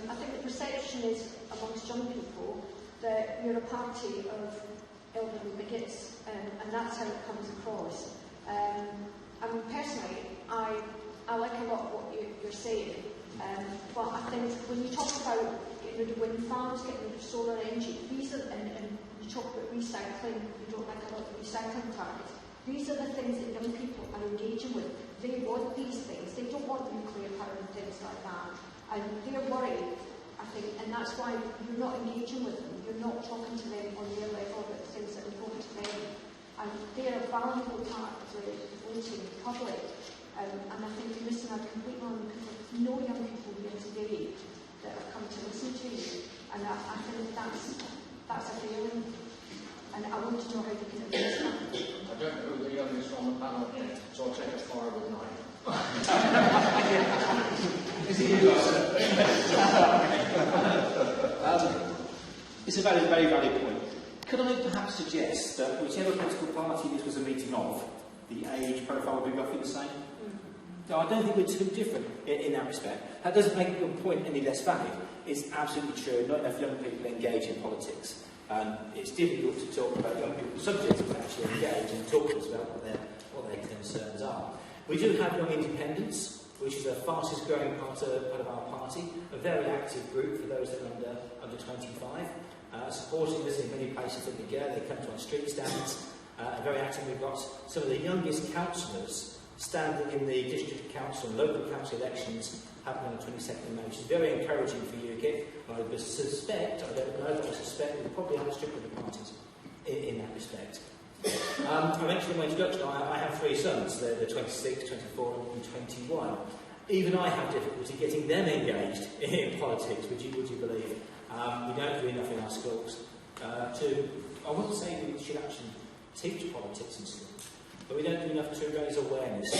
I think the perception is amongst young people that you're a party of elderly bigots, and that's how it comes across. I mean, personally, I like a lot of what you're saying, but I think when you talk about the wind farms getting rid of solar energy, and you talk about recycling, you don't like a lot of recycling targets. These are the things that young people are engaging with. They want these things. They don't want nuclear power and things like that. And they're worried, I think, and that's why you're not engaging with them. You're not talking to them on their level about things that are important to them. And they're a valuable part of the voting public. And I think you're missing out completely on because there's no young people here today that have come to listen to you. And I think that's a failing. And I want to know how you can address that. I don't know who the youngest on the panel is, so I'll take a fire with Nigel. It's a very, very valid point. Could I perhaps suggest that whichever political party this was a meeting of, the age profile would be roughly the same? No, I don't think we're too different in that respect. That doesn't make your point any less valid. It's absolutely true. Not enough young people engage in politics. It's difficult to talk about young people's subjects, but actually engage and talk to us about what their concerns are. We do have Young Independents, which is the fastest growing part of our party, a very active group for those that are under 25, supporting us in many places that we go. They come to our street stands, very active. We've got some of the youngest councillors standing in the district council and local council elections happening on the 22nd of May, which is very encouraging for UKIP. I suspect, I don't know, but I suspect we'll probably outstrip the parties in that respect. I mentioned in my introduction, I have three sons. They're 26, 24 and 21. Even I have difficulty getting them engaged in politics, would you believe? We don't do enough in our schools. I wouldn't say we should actually teach politics in schools, but we don't do enough to raise awareness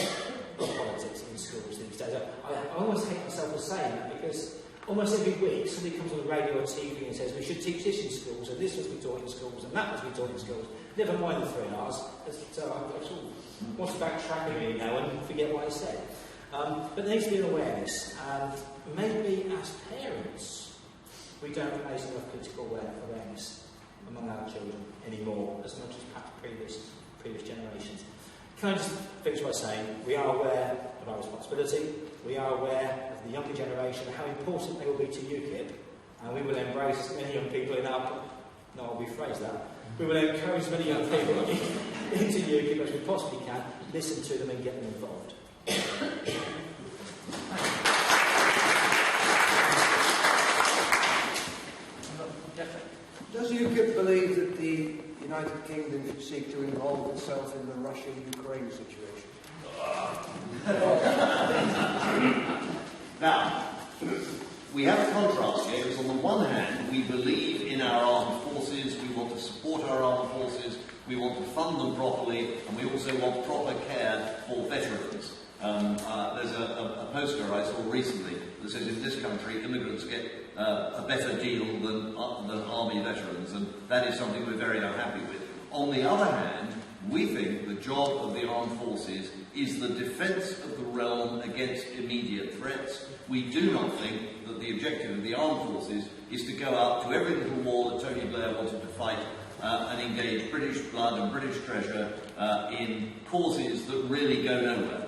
of politics in schools these days. I almost hate myself for saying that because almost every week somebody comes on the radio or TV and says we should teach this in schools, and this must be taught in schools, and that must be taught in schools. Never mind the 3 hours. So I sort of want to backtrack a minute now and forget what I said. But there needs to be an awareness, and maybe as parents we don't raise enough political awareness among our children anymore, as much as perhaps previous generations. Can I just finish by saying we are aware of our responsibility, we are aware of the younger generation and how important they will be to UKIP, and we will embrace as many young people in our... No, I'll rephrase that. We will encourage as many young people into UKIP as we possibly can, listen to them and get them involved. Does UKIP believe that the United Kingdom should seek to involve itself in the Russia-Ukraine situation? Now, we have a contrast here, because on the one hand, we believe in our armed forces, we want to support our armed forces, we want to fund them properly, and we also want proper care for veterans. There's a poster I saw recently that says in this country immigrants get a better deal than army veterans, and that is something we're very unhappy with. On the other hand, we think the job of the armed forces is the defence of the realm against immediate threats. We do not think that the objective of the armed forces is to go out to every little war that Tony Blair wanted to fight and engage British blood and British treasure in causes that really go nowhere.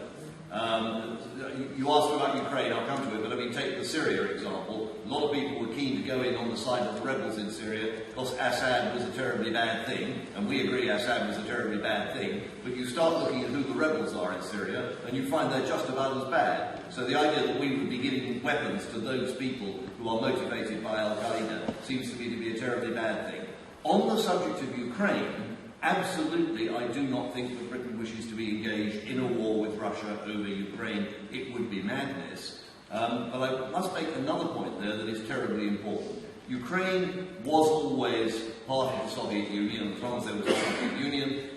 You asked about Ukraine, I'll come to it, but I mean, take the Syria example. A lot of people were keen to go in on the side of the rebels in Syria because Assad was a terribly bad thing, and we agree Assad was a terribly bad thing, but you start looking at who the rebels are in Syria, and you find they're just about as bad. So the idea that we would be giving weapons to those people who are motivated by Al-Qaeda seems to me to be a terribly bad thing. On the subject of Ukraine, absolutely, I do not think that Britain wishes to be engaged in a war with Russia over Ukraine. It would be madness. But I must make another point there that is terribly important. Ukraine was always part of the Soviet Union, as long as there was a Soviet Union.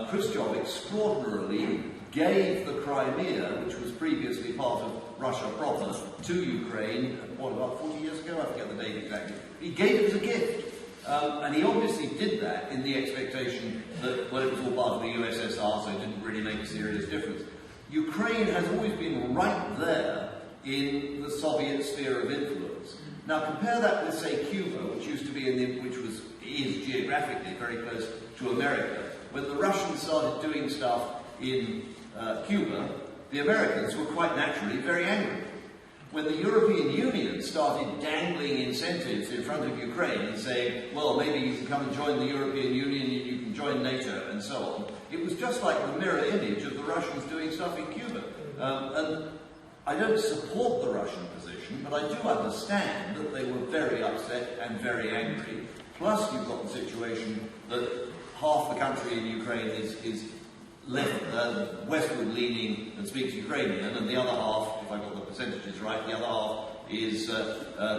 Khrushchev extraordinarily gave the Crimea, which was previously part of Russia proper, to Ukraine, what, about 40 years ago? I forget the date exactly. He gave it as a gift. And he obviously did that in the expectation that, well, it was all part of the USSR, so it didn't really make a serious difference. Ukraine has always been right there in the Soviet sphere of influence. Now compare that with, say, Cuba, which used to be is geographically very close to America. When the Russians started doing stuff in Cuba, the Americans were quite naturally very angry. When the European Union started dangling incentives in front of Ukraine and saying, well, maybe you can come and join the European Union and you can join NATO and so on, it was just like the mirror image of the Russians doing stuff in Cuba. And I don't support the Russian position, but I do understand that they were very upset and very angry. Plus, you've got the situation that half the country in Ukraine is left westward leaning and speaks Ukrainian, and the other half, if I got the percentages right, the other half is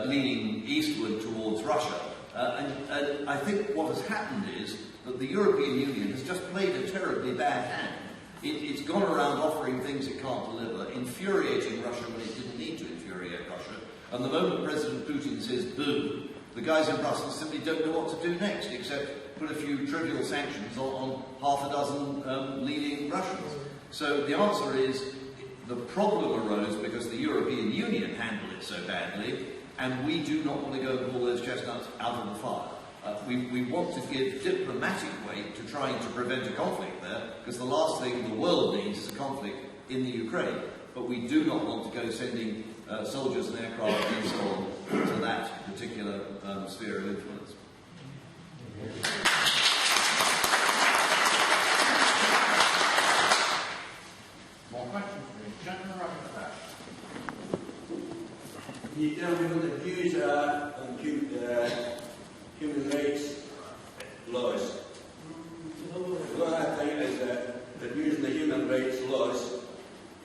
leaning eastward towards Russia. And I think what has happened is that the European Union has just played a terribly bad hand. It's gone around offering things it can't deliver, infuriating Russia when it didn't need to infuriate Russia. And the moment President Putin says boo, the guys in Brussels simply don't know what to do next, except put a few trivial sanctions on half a dozen leading Russians. So the answer is, the problem arose because the European Union handled it so badly, and we do not want to go and pull those chestnuts out of the fire. We want to give diplomatic weight to trying to prevent a conflict there, because the last thing the world needs is a conflict in the Ukraine. But we do not want to go sending soldiers and aircraft and so on to that particular sphere of influence. More questions for you? Gentlemen, right at the back. Can you tell me what the views are on human rights laws? What I think is that they're using the human rights laws,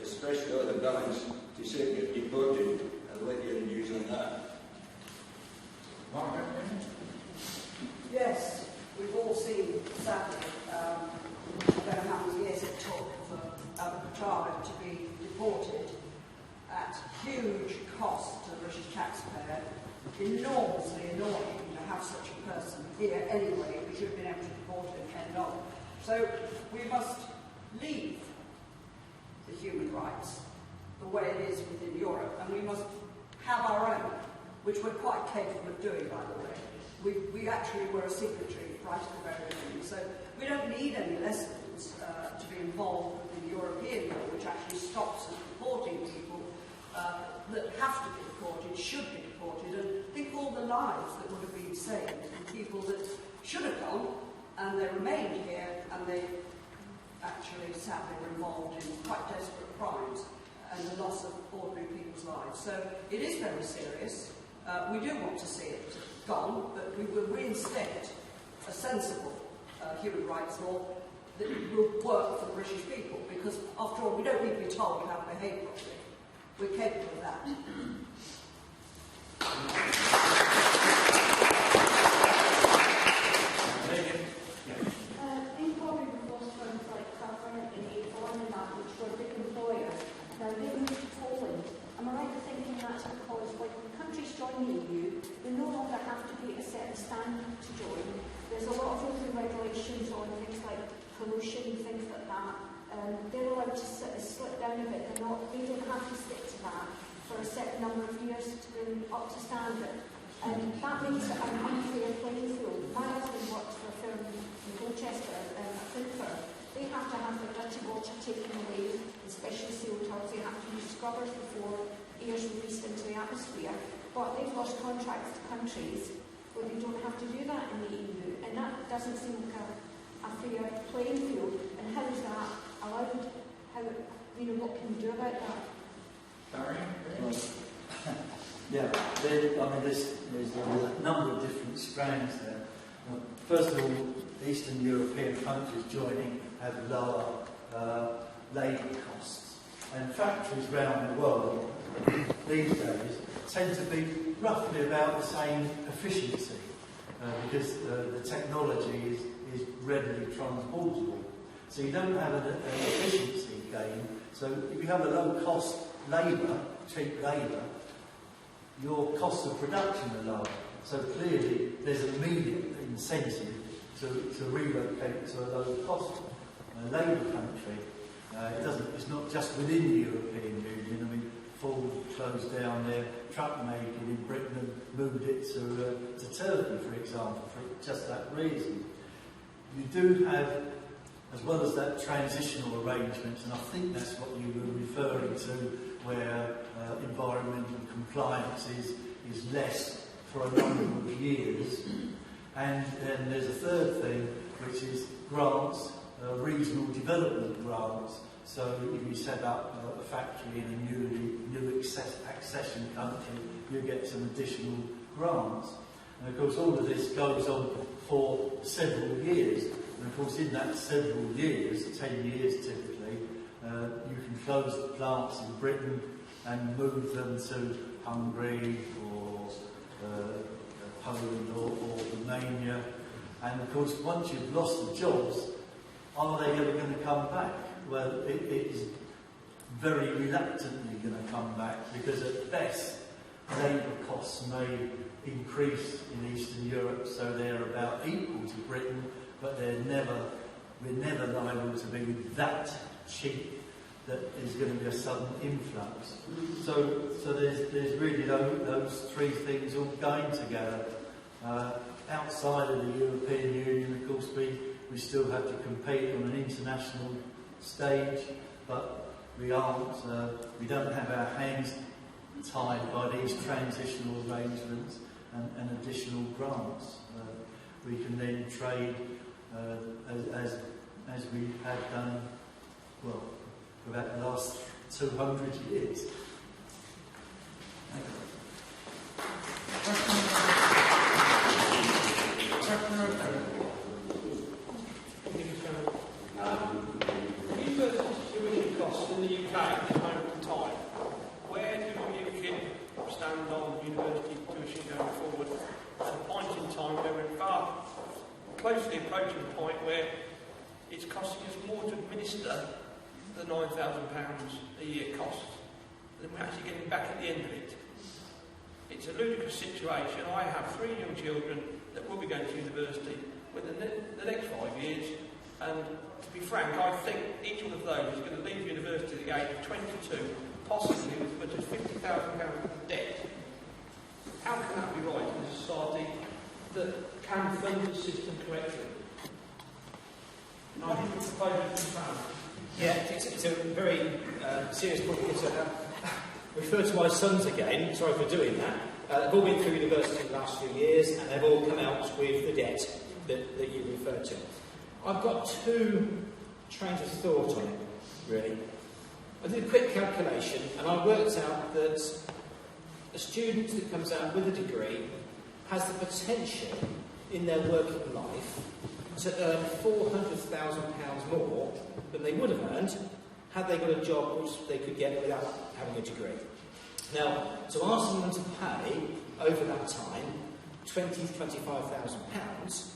especially other villains, to say you're deported, and what your views on that? Margaret? Yes, we've all seen, sadly, I don't know how many years it took for Abu to be deported at huge cost to the British taxpayer. Enormously annoying to have such a person here anyway. We should have been able to deport him head on. So we must leave the human rights the way it is within Europe, and we must have our own, which we're quite capable of doing, by the way. We actually were a signatory right at the very beginning, so we don't need any lessons to be involved with the European law, which actually stops us deporting people that have to be deported, should be deported, and think all the lives that would have been saved from people that should have gone, and they remained here, and they actually sadly were involved in quite desperate crimes and the loss of ordinary people's lives. So it is very serious. We do want to see it gone, but we will reinstate a sensible human rights law that will work for the British people, because after all, we don't need to be told how to behave properly. We're capable of that. In Corby, we've lost firms like Covering and Avon and that, which were big employers. Now they moved to Poland. Am I right in thinking that's because when countries join the EU, they no longer have to be at a certain standard to join? There's a lot of rules and regulations on things like pollution, things like that. They're allowed to slip down a bit. They don't have to stick to that for a certain number of years to bring up to standard. That makes it an unfair playing field. My husband works for a firm outsource contracts to countries where they don't have to do that in the EU, and that doesn't seem like a fair playing field. And how is that allowed? How, what can we do about that? Barry? Yeah, there's a number of different strands there. First of all, Eastern European countries joining have lower labour costs. And factories around the world these days tend to be roughly about the same efficiency because the technology is readily transportable. So you don't have an efficiency gain. So if you have a low-cost labour, cheap labour, your costs of production are lower. So clearly there's an immediate incentive to relocate to a low-cost labour country. It's not just within the European Union. I mean, Ford closed down their truck making in Britain and moved it to Turkey, for example, for just that reason. You do have, as well as that transitional arrangement, and I think that's what you were referring to, where environmental compliance is less for a number of years. And then there's a third thing, which is grants, regional development grants. So if you set up a factory in a new accession country, you get some additional grants. And of course all of this goes on for several years. And of course in that several years, 10 years typically, you can close the plants in Britain and move them to Hungary or Poland or Romania. And of course once you've lost the jobs, are they ever going to come back? Well, it is very reluctantly going to come back because at best labour costs may increase in Eastern Europe, so they're about equal to Britain, but we're never liable to be that cheap that is going to be a sudden influx. So there's really those three things all going together. Outside of the European Union, of course, we still have to compete on an international stage, but we don't have our hands tied by these transitional arrangements and additional grants. We can then trade as we have done, well, for about the last 200 years. University costs in the UK at this moment in time. Where do you stand on university tuition going forward at a point in time where we're far closely approaching the point where it's costing us more to administer the £9,000 a year cost than we're actually getting back at the end of it? It's a ludicrous situation. I have 3 young children that will be going to university within the next 5 years, and to be frank, I think each one of those is going to leave university at the age of 22, possibly with as much as £50,000 of debt. How can that be right in a society that can fund the system correctly? I think it's a proposal to be found. Yeah, it's a very serious point because refer to my sons again, sorry for doing that. They've all been through university in the last few years and they've all come out with the debt that you referred to. I've got 2 trains of thought on it, really. I did a quick calculation and I worked out that a student that comes out with a degree has the potential in their working life to earn £400,000 more than they would have earned had they got a job which they could get without having a degree. Now, to ask someone to pay, over that time, £20,000 to £25,000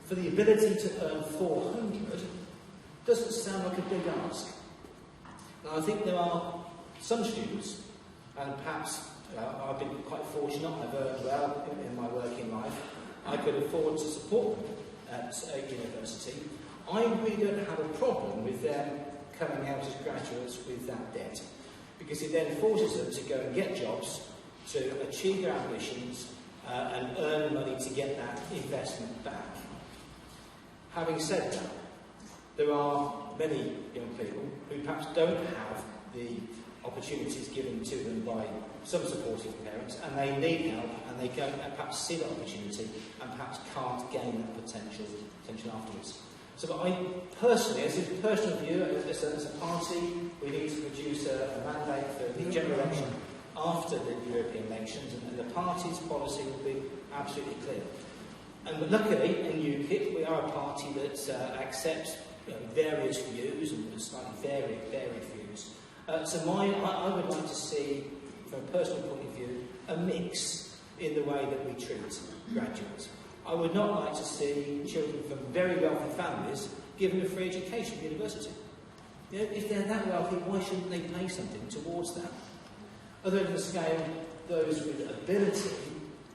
for the ability to earn £400 doesn't sound like a big ask. Now, I think there are some students, and perhaps I've been quite fortunate, I've earned well in my working life, I could afford to support them at a university. I really don't have a problem with them coming out as graduates with that debt, because it then forces them to go and get jobs, to achieve their ambitions and earn money to get that investment back. Having said that, there are many young people who perhaps don't have the opportunities given to them by some supportive parents, and they need help, and they go and perhaps see that opportunity and perhaps can't gain that potential afterwards. So I personally, as a personal view, as a party, we need to produce a mandate for the general election after the European elections, and the party's policy will be absolutely clear. And luckily, in UKIP, we are a party that accepts various views and slightly varied views. So I would like to see, from a personal point of view, a mix in the way that we treat graduates. I would not like to see children from very wealthy families given a free education at university. If they're that wealthy, why shouldn't they pay something towards that? Other than scale, those with ability,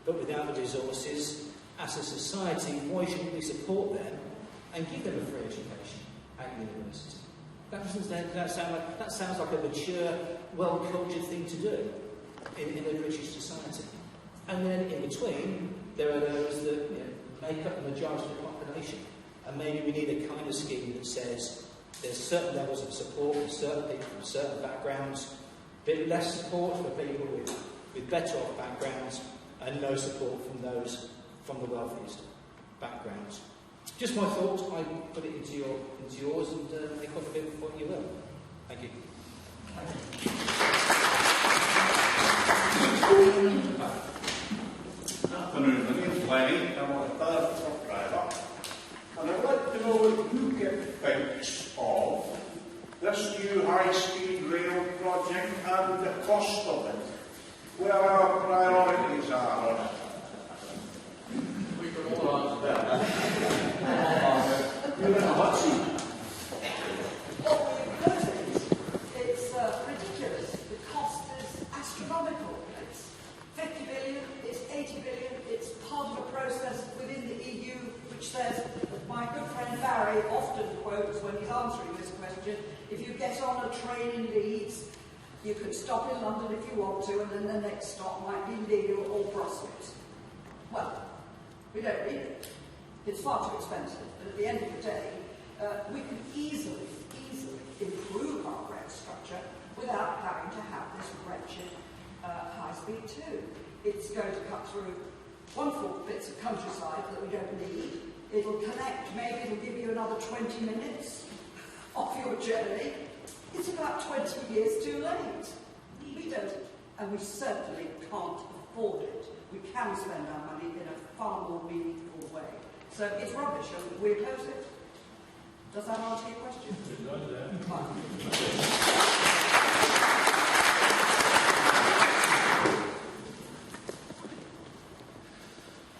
but without the resources, as a society, why shouldn't we support them and give them a free education at university? That sounds like a mature, well-cultured thing to do in a British society. And then in between, there are those that make up the majority of the population. And maybe we need a kind of scheme that says there's certain levels of support for certain people from certain backgrounds, a bit less support for people with better off backgrounds, and no support from those from the wealthiest backgrounds. Just my thoughts. I put it into yours, and make of it what you will. Thank you. Good afternoon. My name is Lenny. I'm a third truck driver, and I'd like to know what UKIP thinks of this new high-speed rail project and the cost of it. Where our priorities are on it. We can all answer that. You're in a hot seat. It's ridiculous. The cost is astronomical. It's 50 billion, it's 80 billion, it's part of a process within the EU which says, my good friend Barry often quotes when he's answering this question, if you get on a train in Leeds, you can stop in London if you want to, and then the next stop might be Lille or Brussels. Well, we don't need it. It's far too expensive. And at the end of the day, we can easily improve our rail structure without having to have this wretched high-speed tube. It's going to cut through wonderful bits of countryside that we don't need. It'll connect, maybe it'll give you another 20 minutes off your journey. It's about 20 years too late. We don't, and we certainly can't afford it. We can spend our money in a far more meaningful way. So it's rubbish and we oppose it. Does that answer your question? It does, yeah.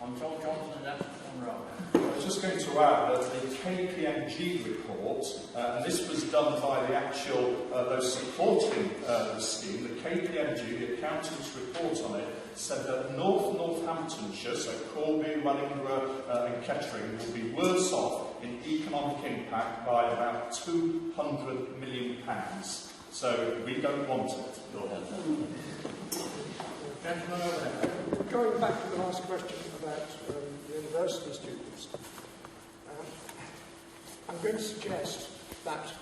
I'm John Johnson, and that's on row. I was just going to add that the KPMG report, and this was done by the actual, those supporting the scheme, the KPMG, the accountant's report on it, said that Northamptonshire, so Corby, Wellingborough and Kettering, will be worse off in economic impact by about £200 million. So we don't want it. Gentleman over there. Going back to the last question about university students, I'm going to suggest that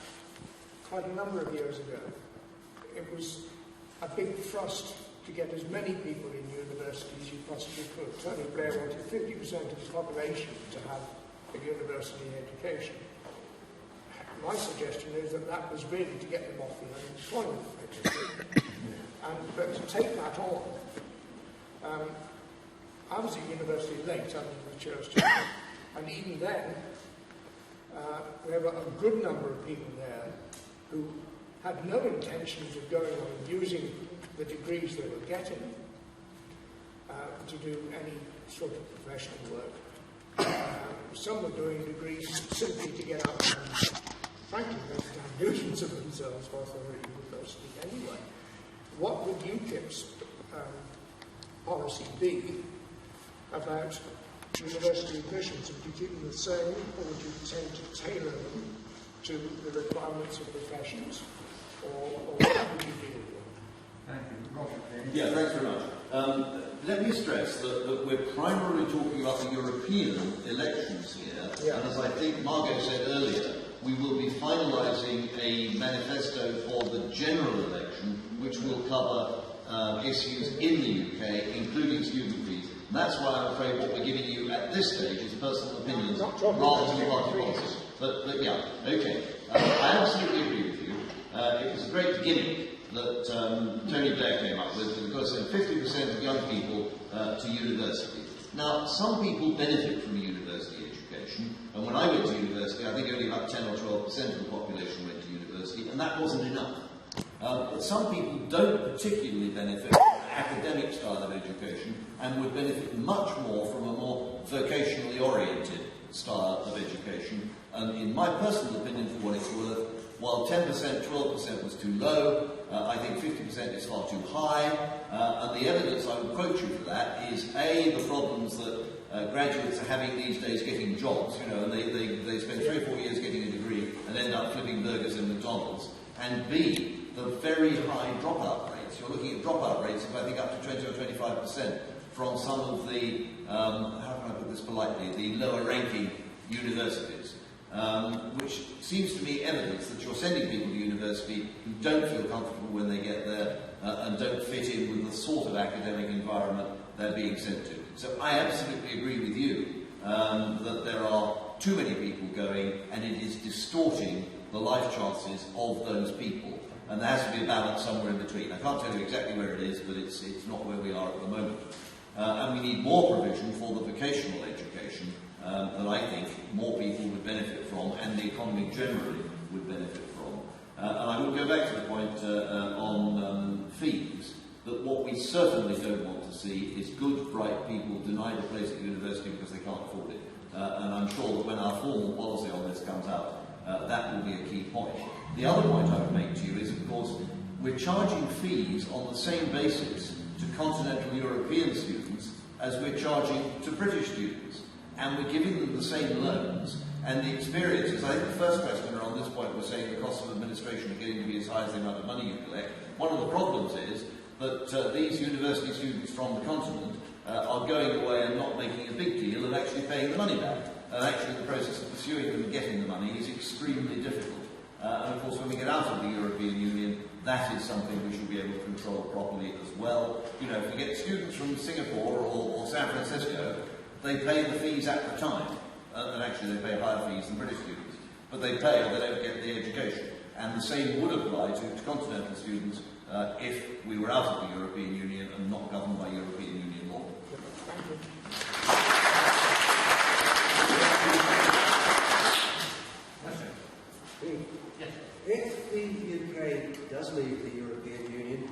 quite a number of years ago, it was a big thrust to get as many people in university as you possibly could. Tony Blair wanted 50% of the population to have a university education. My suggestion is that that was really to get them off the unemployment register. But to take that on, I was at university late under the chair's chairman, and even then, there were a good number of people there who had no intentions of going on and using the degrees they were getting to do any sort of professional work. Some were doing degrees simply to get out and, frankly, make illusions of themselves whilst they were at university anyway. What would UKIP's policy be about university admissions? Would you keep them the same, or would you tend to tailor them to the requirements of professions, or how would you deal with them? Thank you. Roger. Yeah, thanks very much. Let me stress that we're primarily talking about the European elections here, yeah. And as I think Margot said earlier, we will be finalising a manifesto for the general election, which will cover issues in the UK, including student fees. And that's why I'm afraid what we're giving you at this stage is personal opinions rather than party policy. But yeah, okay. I absolutely agree with you. It was a great gimmick that Tony Blair came up with, because 50% of young people to university. Now, some people benefit from a university education, and when I went to university, I think only about 10 or 12% of the population went to university, and that wasn't enough. But some people don't particularly benefit from an academic style of education, and would benefit much more from a more vocationally oriented style of education. And in my personal opinion, for what it's worth, while 10%, 12% was too low, I think 50% is far too high, and the evidence I would quote you for that is A, the problems that graduates are having these days getting jobs, you know, and they spend 3 or 4 years getting a degree and end up flipping burgers in McDonald's, and B, the very high dropout rates. You're looking at dropout rates of I think up to 20 or 25% from some of the, how can I put this politely, the lower ranking universities. Which seems to me evidence that you're sending people to university who don't feel comfortable when they get there and don't fit in with the sort of academic environment they're being sent to. So I absolutely agree with you that there are too many people going, and it is distorting the life chances of those people. And there has to be a balance somewhere in between. I can't tell you exactly where it is, but it's not where we are at the moment. And we need more provision for the vocational education that I think more people would benefit from, and the economy generally would benefit from. And I would go back to the point on fees, that what we certainly don't want to see is good, bright people denied a place at university because they can't afford it. And I'm sure that when our formal policy on this comes out, that will be a key point. The other point I would make to you is, of course, we're charging fees on the same basis to continental European students as we're charging to British students. And we're giving them the same loans, and the experiences, I think the first questioner on this point was saying the cost of administration are getting to be as high as the amount of money you collect. One of the problems is that these university students from the continent are going away and not making a big deal of actually paying the money back. And actually the process of pursuing them and getting the money is extremely difficult. And of course when we get out of the European Union, that is something we should be able to control properly as well. You know, if you get students from Singapore or San Francisco, they pay the fees at the time, and actually they pay higher fees than British students, but they pay or they don't get the education. And the same would apply to continental students if we were out of the European Union and not governed by European Union law. If the UK does leave the European Union,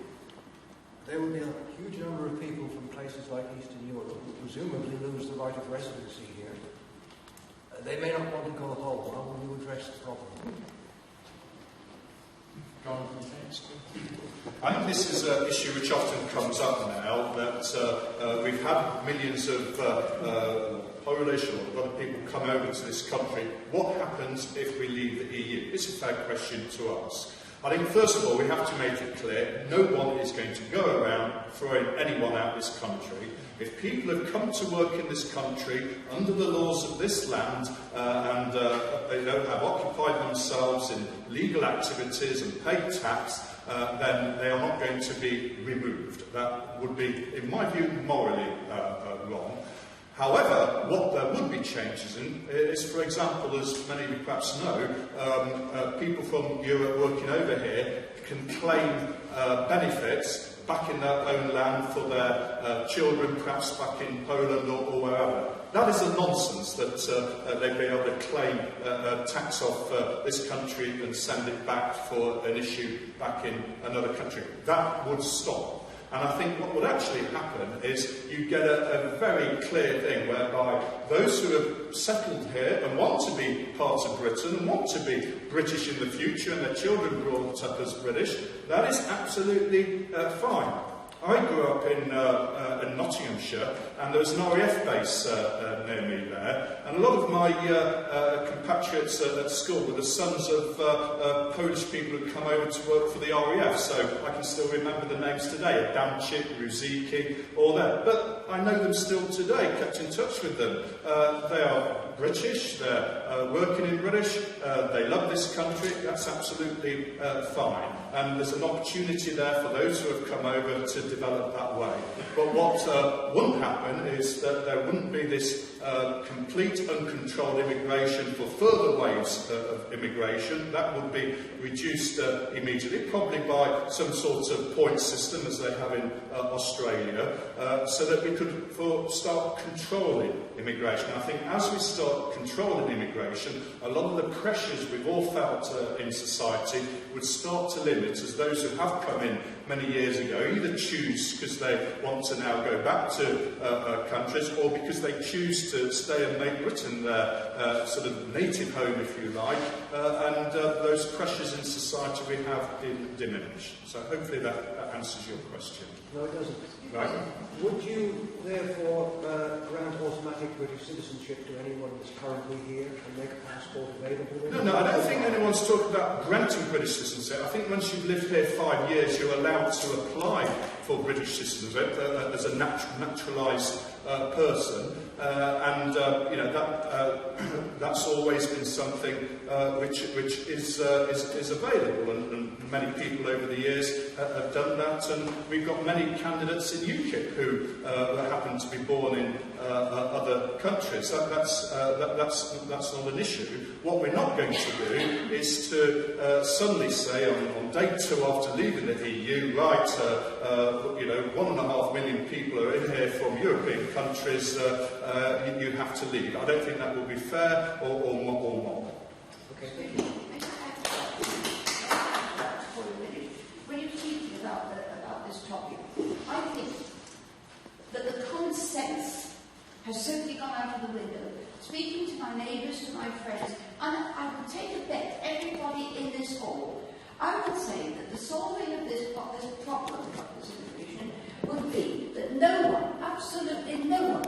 there will be a huge number of people from places like Eastern Europe who presumably lose the right of residency here. They may not want to go home. How will you address the problem? I think this is an issue which often comes up now, that we've had millions of Polish or other people come over to this country. What happens if we leave the EU? It's a fair question to ask. I think, first of all, we have to make it clear no one is going to go around throwing anyone out of this country. If people have come to work in this country under the laws of this land and they don't have occupied themselves in legal activities and paid tax, then they are not going to be removed. That would be, in my view, morally wrong. However, what there would be changes in is, for example, as many of you perhaps know, people from Europe working over here can claim benefits back in their own land for their children, perhaps back in Poland or wherever. That is a nonsense that they'd be able to claim tax off this country and send it back for an issue back in another country. That would stop. And I think what would actually happen is you get a very clear thing whereby those who have settled here and want to be part of Britain and want to be British in the future and their children brought up as British, that is absolutely fine. I grew up in Nottinghamshire, and there was an RAF base near me there, and a lot of my compatriots at school were the sons of Polish people who had come over to work for the RAF, so I can still remember the names today, Adamczyk, Ruzicki, all that. But I know them still today, kept in touch with them. They are British, they're working in British, they love this country, that's absolutely fine. and there's an opportunity there for those who have come over to develop that way. But what wouldn't happen is that there wouldn't be this complete uncontrolled immigration for further waves of immigration. That would be reduced immediately, probably by some sort of point system as they have in Australia, so that we could start controlling immigration. I think as we start controlling immigration, a lot of the pressures we've all felt in society would start to limit, as those who have come in many years ago either choose because they want to now go back to countries, or because they choose to stay and make Britain their sort of native home, if you like, and those pressures in society we have diminished. So hopefully that answers your question. No, it doesn't. Right. Would you, therefore, grant automatic British citizenship to anyone that's currently here and make a passport available? No, I don't think anyone's talking about granting British citizenship. I think once you've lived here 5 years, you're allowed to apply for British citizenship as a naturalised person, and you know that's always been something which is available, and many people over the years have done that, and we've got many candidates in UKIP who happen to be born in other countries. That's not an issue. What we're not going to do is to suddenly say on day 2 after leaving the EU, right, you know, 1.5 million people are in here from European countries, you have to leave. I don't think that will be fair or moral. Okay, thank you. When you're speaking about this topic, I think that the common sense has simply gone out of the window. Speaking to my neighbours, to my friends, and I would take a bet, everybody in this hall, I would say that the solving of this problem of this immigration would be that no one, absolutely no one,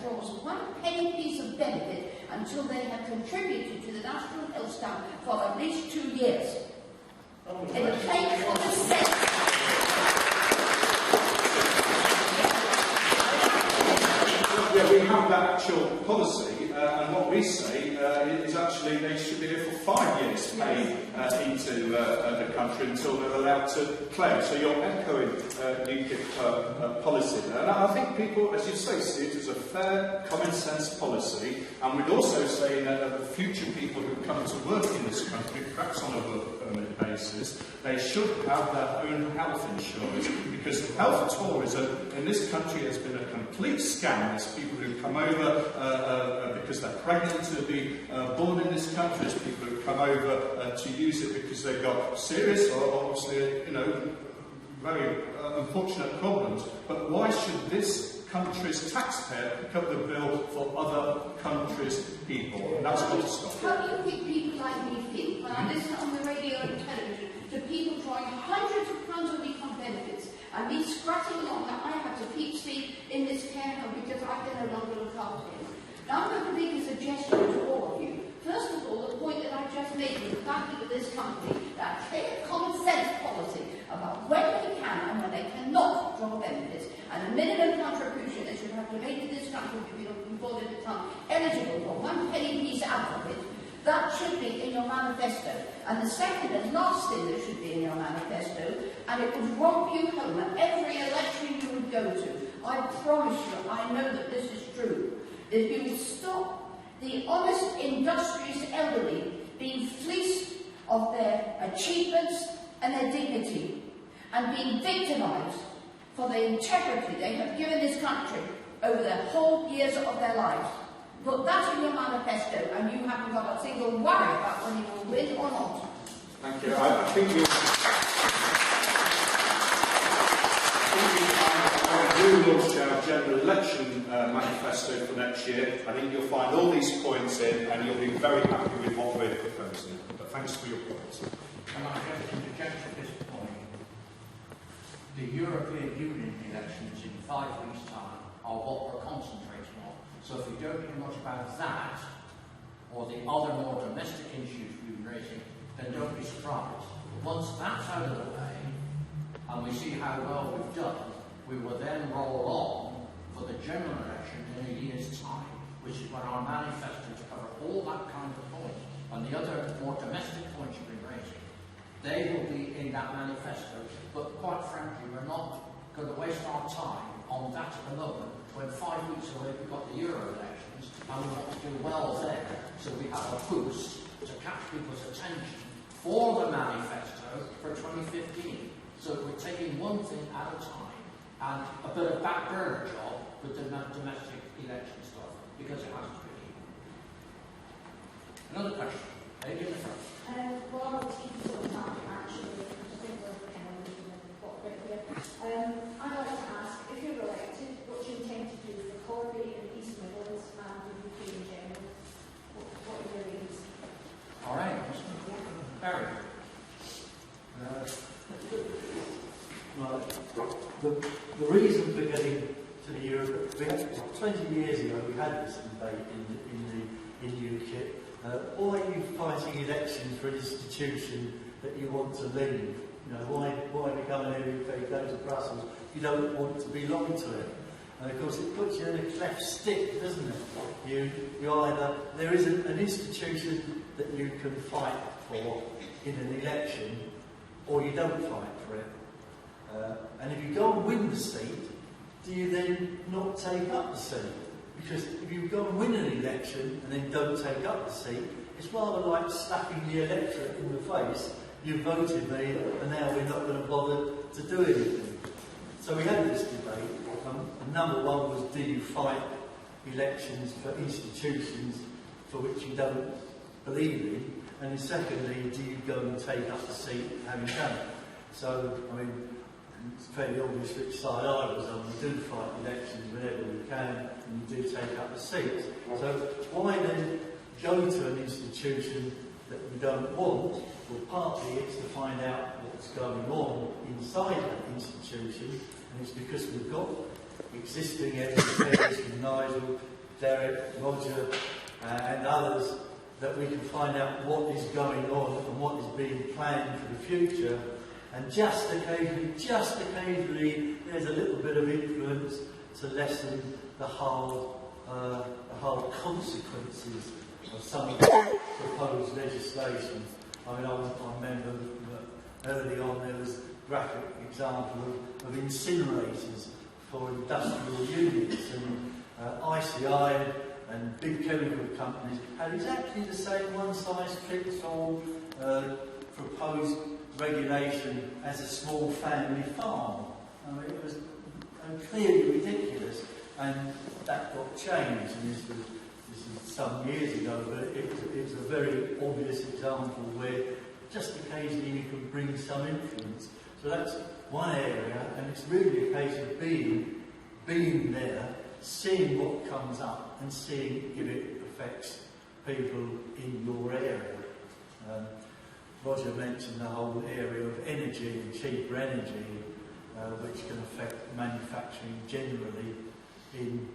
draws 1 penny piece of benefit until they have contributed to the National Health Stamp for at least 2 years. In a plain common sense. Yeah, we have that actual policy, and what we say is actually they should be here for 5 years paid into the country until they're allowed to claim. So you're echoing UKIP policy there. And I think people, as you say, see it as a fair, common sense policy, and we'd also say that the future people who come to work in this country, perhaps on a work permit basis, they should have their own health insurance, because health tourism in this country has been a complete scam. There's people who come over because they're pregnant to be born in this country. There's people who come over to use it because they've got serious or obviously, you know, very unfortunate problems. But why should this country's taxpayer pick up the bill for other countries' people? And that's got to stop. How do you think people like me feel when I listen on the radio and television to people drawing hundreds of pounds a week on benefits, and me scratching along that I have to keep Steve in this care home because I can no longer look after him? Now I'm going to make a suggestion to all of you. First of all, the point that I just made with the backing of this company, that clear common sense policy about when they can and when they cannot draw benefits, and a minimum contribution they should have to make to this country before they become eligible for 1 penny piece out of it. That should be in your manifesto. And the second and last thing that should be in your manifesto, and it would romp you home at every election you would go to. I promise you, I know that this is true. If you would stop the honest, industrious elderly being fleeced of their achievements and their dignity, and being victimised for the integrity they have given this country over the whole years of their lives. Put that in your manifesto, and you haven't got a single worry about whether you will win or not. Thank you. I think you do launch our general election manifesto for next year. I think you'll find all these points in, and you'll be very happy with what we're proposing. But thanks for your points. Can I just interject at this point? The European Union elections in 5 weeks' time are what we're concentrating on. So if we don't hear much about that, or the other more domestic issues we've been raising, then don't be surprised. Once that's out of the way, and we see how well we've done, we will then roll on for the general election in a year's time, which is when our manifesto to cover all that kind of point, and the other more domestic points you've been raising. They will be in that manifesto, but quite frankly, we're not going to waste our time on that at the moment, when 5 weeks away we've got the Euro elections, and we want to do well there, so we have a boost to catch people's attention for the manifesto for 2015. So we're taking one thing at a time, and a bit of back burner job with the domestic election stuff, because it hasn't been. Another question. Lady in the front. Well, I want to keep it on time, actually, because I think we're kind of losing the plot a bit here. I'd like to ask, if you're elected, what do you intend to do for Corby and East Midlands and the UK in general? What are your aims? All right. Barry. The reason for getting to the Europe, 20 years ago we had this debate in UKIP. Why are you fighting elections for an institution that you want to leave? You know, why become an MEP, go to Brussels? You don't want to belong to it. And of course it puts you in a cleft stick, doesn't it? You either, there is an institution that you can fight for in an election, or you don't fight for it. And if you go and win the seat, do you then not take up the seat? Because if you go and win an election and then don't take up the seat, it's rather like slapping the electorate in the face. You voted me, and now we're not going to bother to do anything. So we had this debate. Number one was, do you fight elections for institutions for which you don't believe in? And then secondly, do you go and take up the seat having done it? So, I mean, it's fairly obvious which side I was on. We do fight elections whenever we can, and you do take up the seats. So why then go to an institution that we don't want? Well, partly it's to find out what's going on inside that institution, and it's because we've got existing MPs from Nigel, Derek, Roger, and others, that we can find out what is going on and what is being planned for the future. And just occasionally, there's a little bit of influence to lessen the hard consequences of some of the proposed legislation. I mean, I remember that early on there was a graphic example of incinerators for industrial units, and ICI and big chemical companies had exactly the same one-size-fits-all proposed regulation as a small family farm. I mean, it was clearly ridiculous, and that got changed. And this is some years ago, but it was a very obvious example where just occasionally you can bring some influence. So that's one area, and it's really a case of being there, seeing what comes up, and seeing if it affects people in your area. Roger mentioned the whole area of energy and cheaper energy, which can affect manufacturing generally in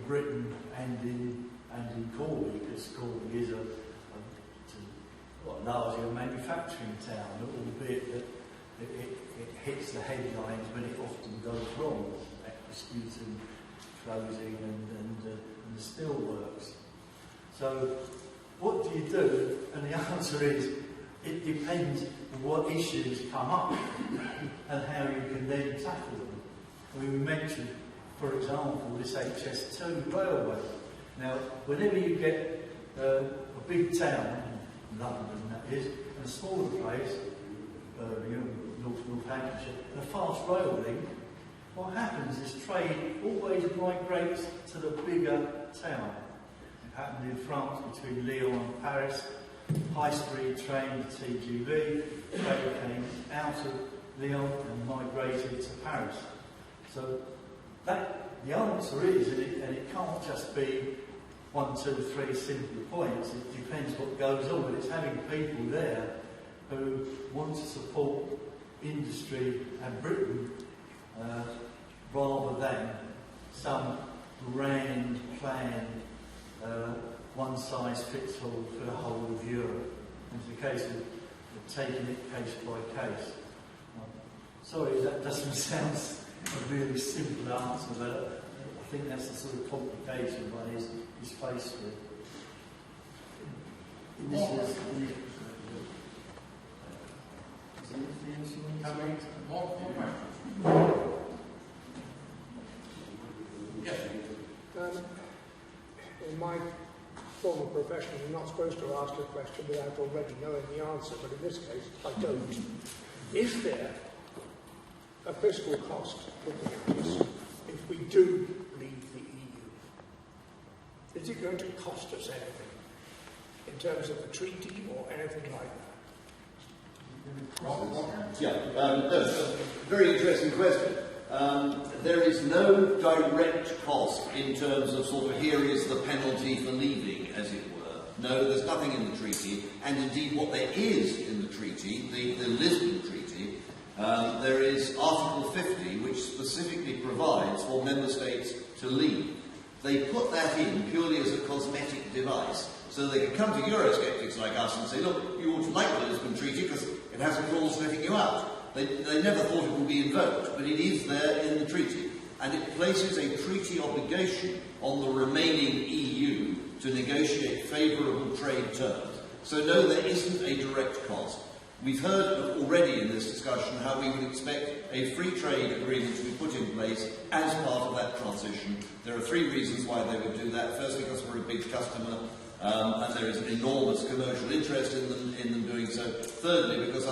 Britain and in Corby, because Corby is a largely a manufacturing town, albeit that it hits the headlines when it often goes wrong, executing, closing, and the steelworks. So, what do you do? And the answer is, it depends on what issues come up and how you can then tackle them. I mean, we mentioned, for example, this HS2 railway. Now, whenever you get a big town, London that is, and a smaller place, Northamptonshire, and a fast rail link, what happens is trade always migrates to the bigger town. It happened in France between Lyon and Paris. High-speed train to TGV, trade came out of Lyon and migrated to Paris. So the answer is, and it can't just be 1, 2, 3 simple points. It depends what goes on, but it's having people there who want to support industry and Britain rather than some grand plan, one-size-fits-all for the whole of Europe. It's a case of taking it case by case. Sorry, that doesn't sound a really simple answer, but I think that's the sort of complication one is faced with. In my former profession, you're not supposed to ask a question without already knowing the answer, but in this case, I don't. Is there a fiscal cost looking at this if we do leave the EU? Is it going to cost us anything in terms of the treaty or anything like that? Yeah, that's a very interesting question. There is no direct cost in terms of sort of here is the penalty for leaving, as it were. No, there's nothing in the treaty, and indeed what there is in the treaty, the Lisbon Treaty, there is Article 50, which specifically provides for member states to leave. They put that in purely as a cosmetic device, so they can come to Eurosceptics like us and say, look, you ought to like the Lisbon Treaty because it has a clause letting you out. They never thought it would be invoked, but it is there in the treaty. And it places a treaty obligation on the remaining EU to negotiate favourable trade terms. So no, there isn't a direct cost. We've heard already in this discussion how we would expect a free trade agreement to be put in place as part of that transition. There are three reasons why they would do that. Firstly, because we're a big customer, and there is an enormous commercial interest in them doing so. Thirdly, because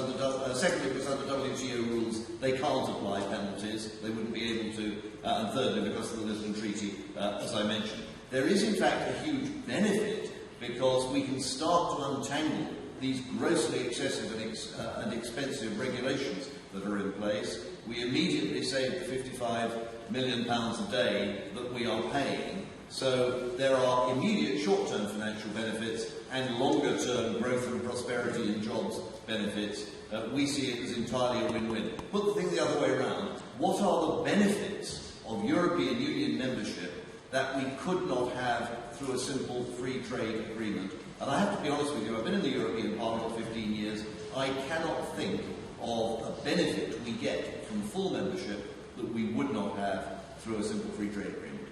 secondly, because under WTO rules they can't apply penalties, they wouldn't be able to, and thirdly, because of the Lisbon Treaty, as I mentioned. There is in fact a huge benefit because we can start to untangle these grossly excessive and expensive regulations that are in place. We immediately save the £55 million a day that we are paying. So there are immediate short-term financial benefits and longer-term growth and prosperity and jobs benefits. We see it as entirely a win-win. Put the thing the other way around. What are the benefits of European Union membership that we could not have through a simple free trade agreement? And I have to be honest with you, I've been in the European Parliament for 15 years. I cannot think of a benefit we get from full membership that we would not have through a simple free trade agreement.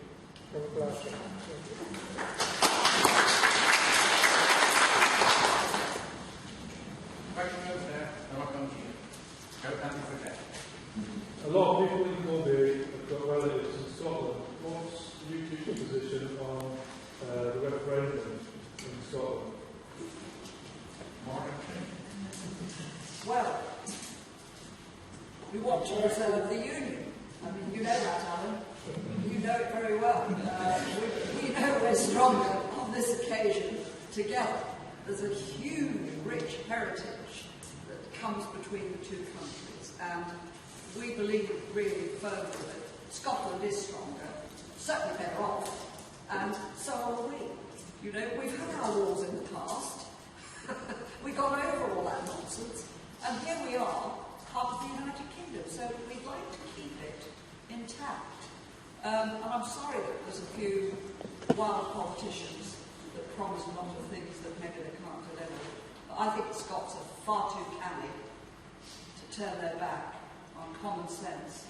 A lot of people in Corby have got relatives in Scotland. What's UK's position on the referendum in Scotland? Well, we want to preserve the Union. I mean, you know that, Alan. You know it very well. We know we're stronger on this occasion together. There's a huge, rich heritage that comes between the two countries, and we believe really firmly that Scotland is stronger, certainly better off, and so are we. You know, we've had our wars in the past. We got over all that nonsense, and here we are, part of the United Kingdom, so we'd like to keep it intact. And I'm sorry that there's a few wild politicians that promise a lot of things that maybe they can't deliver. But I think the Scots are far too canny to turn their back on common sense.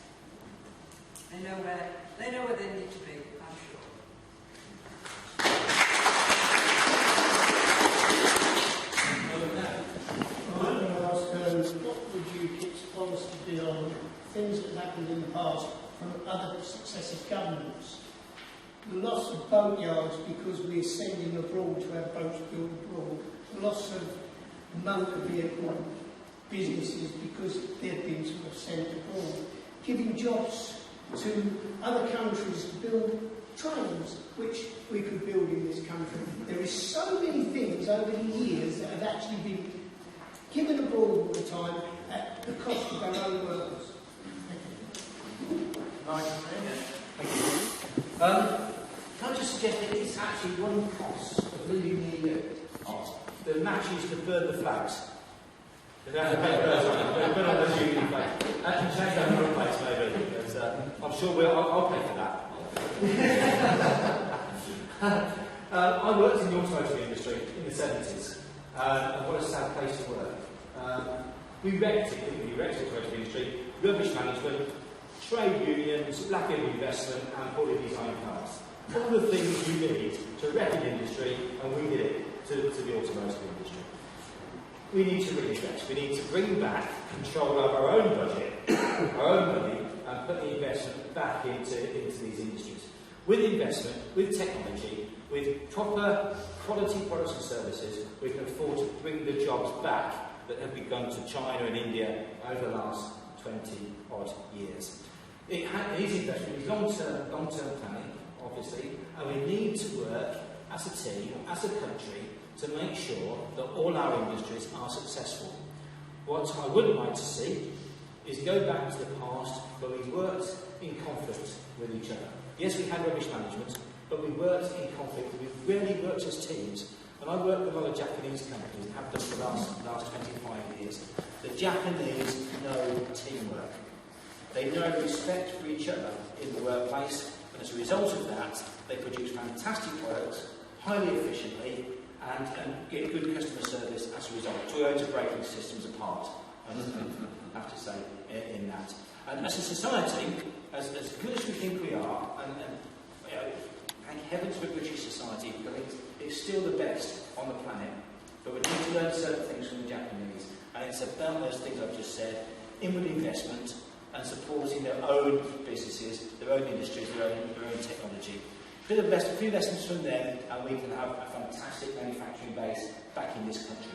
They know where they need to be, I'm sure. I'm going to ask what would UKIP's policy be on things that happened in the past from other successive governments? The loss of boatyards because we're sending abroad to have boats built abroad, the loss of motor vehicle businesses because they've been sort of sent abroad, giving jobs to other countries to build trains, which we could build in this country. There is so many things over the years that have actually been given abroad all the time at the cost of our own workers. Can I just suggest that it's actually one cost of leaving the EU that matches the further flags? They have to pay for put on the Union flag. Actually, change that number of flags maybe. I'm sure I'll pay for that. I worked in the automotive industry in the 70s, and what a sad place to work. We wrecked the automotive industry, rubbish management, trade unions, lack of investment, and poorly designed cars. All the things you need to wreck an industry, and we did it to the automotive industry. we need to reinvest. We need to bring back control of our own budget, our own money, and put the investment back into these industries. With investment, with technology, with proper quality products and services, we can afford to bring the jobs back that have begun to China and India over the last 20-odd years. It is investment, it's long-term planning, obviously, and we need to work as a team, as a country, to make sure that all our industries are successful. What I would like to see is go back to the past where we worked in conflict with each other. Yes, we had rubbish management, but we worked in conflict. We really worked as teams. And I work with a lot of Japanese companies and have done for the last 25 years. The Japanese know teamwork. They know respect for each other in the workplace, and as a result of that, they produce fantastic products, highly efficiently, and get good customer service as a result. Toyota breaking systems apart, I have to say, in that. And as a society, as good as we think we are, and you know, thank heavens for British society, because it's still the best on the planet, but we need to learn certain things from the Japanese, and it's about those things I've just said: inward investment and supporting their own businesses, their own industries, their own technology. A few lessons from them, and we can have a fantastic manufacturing base back in this country.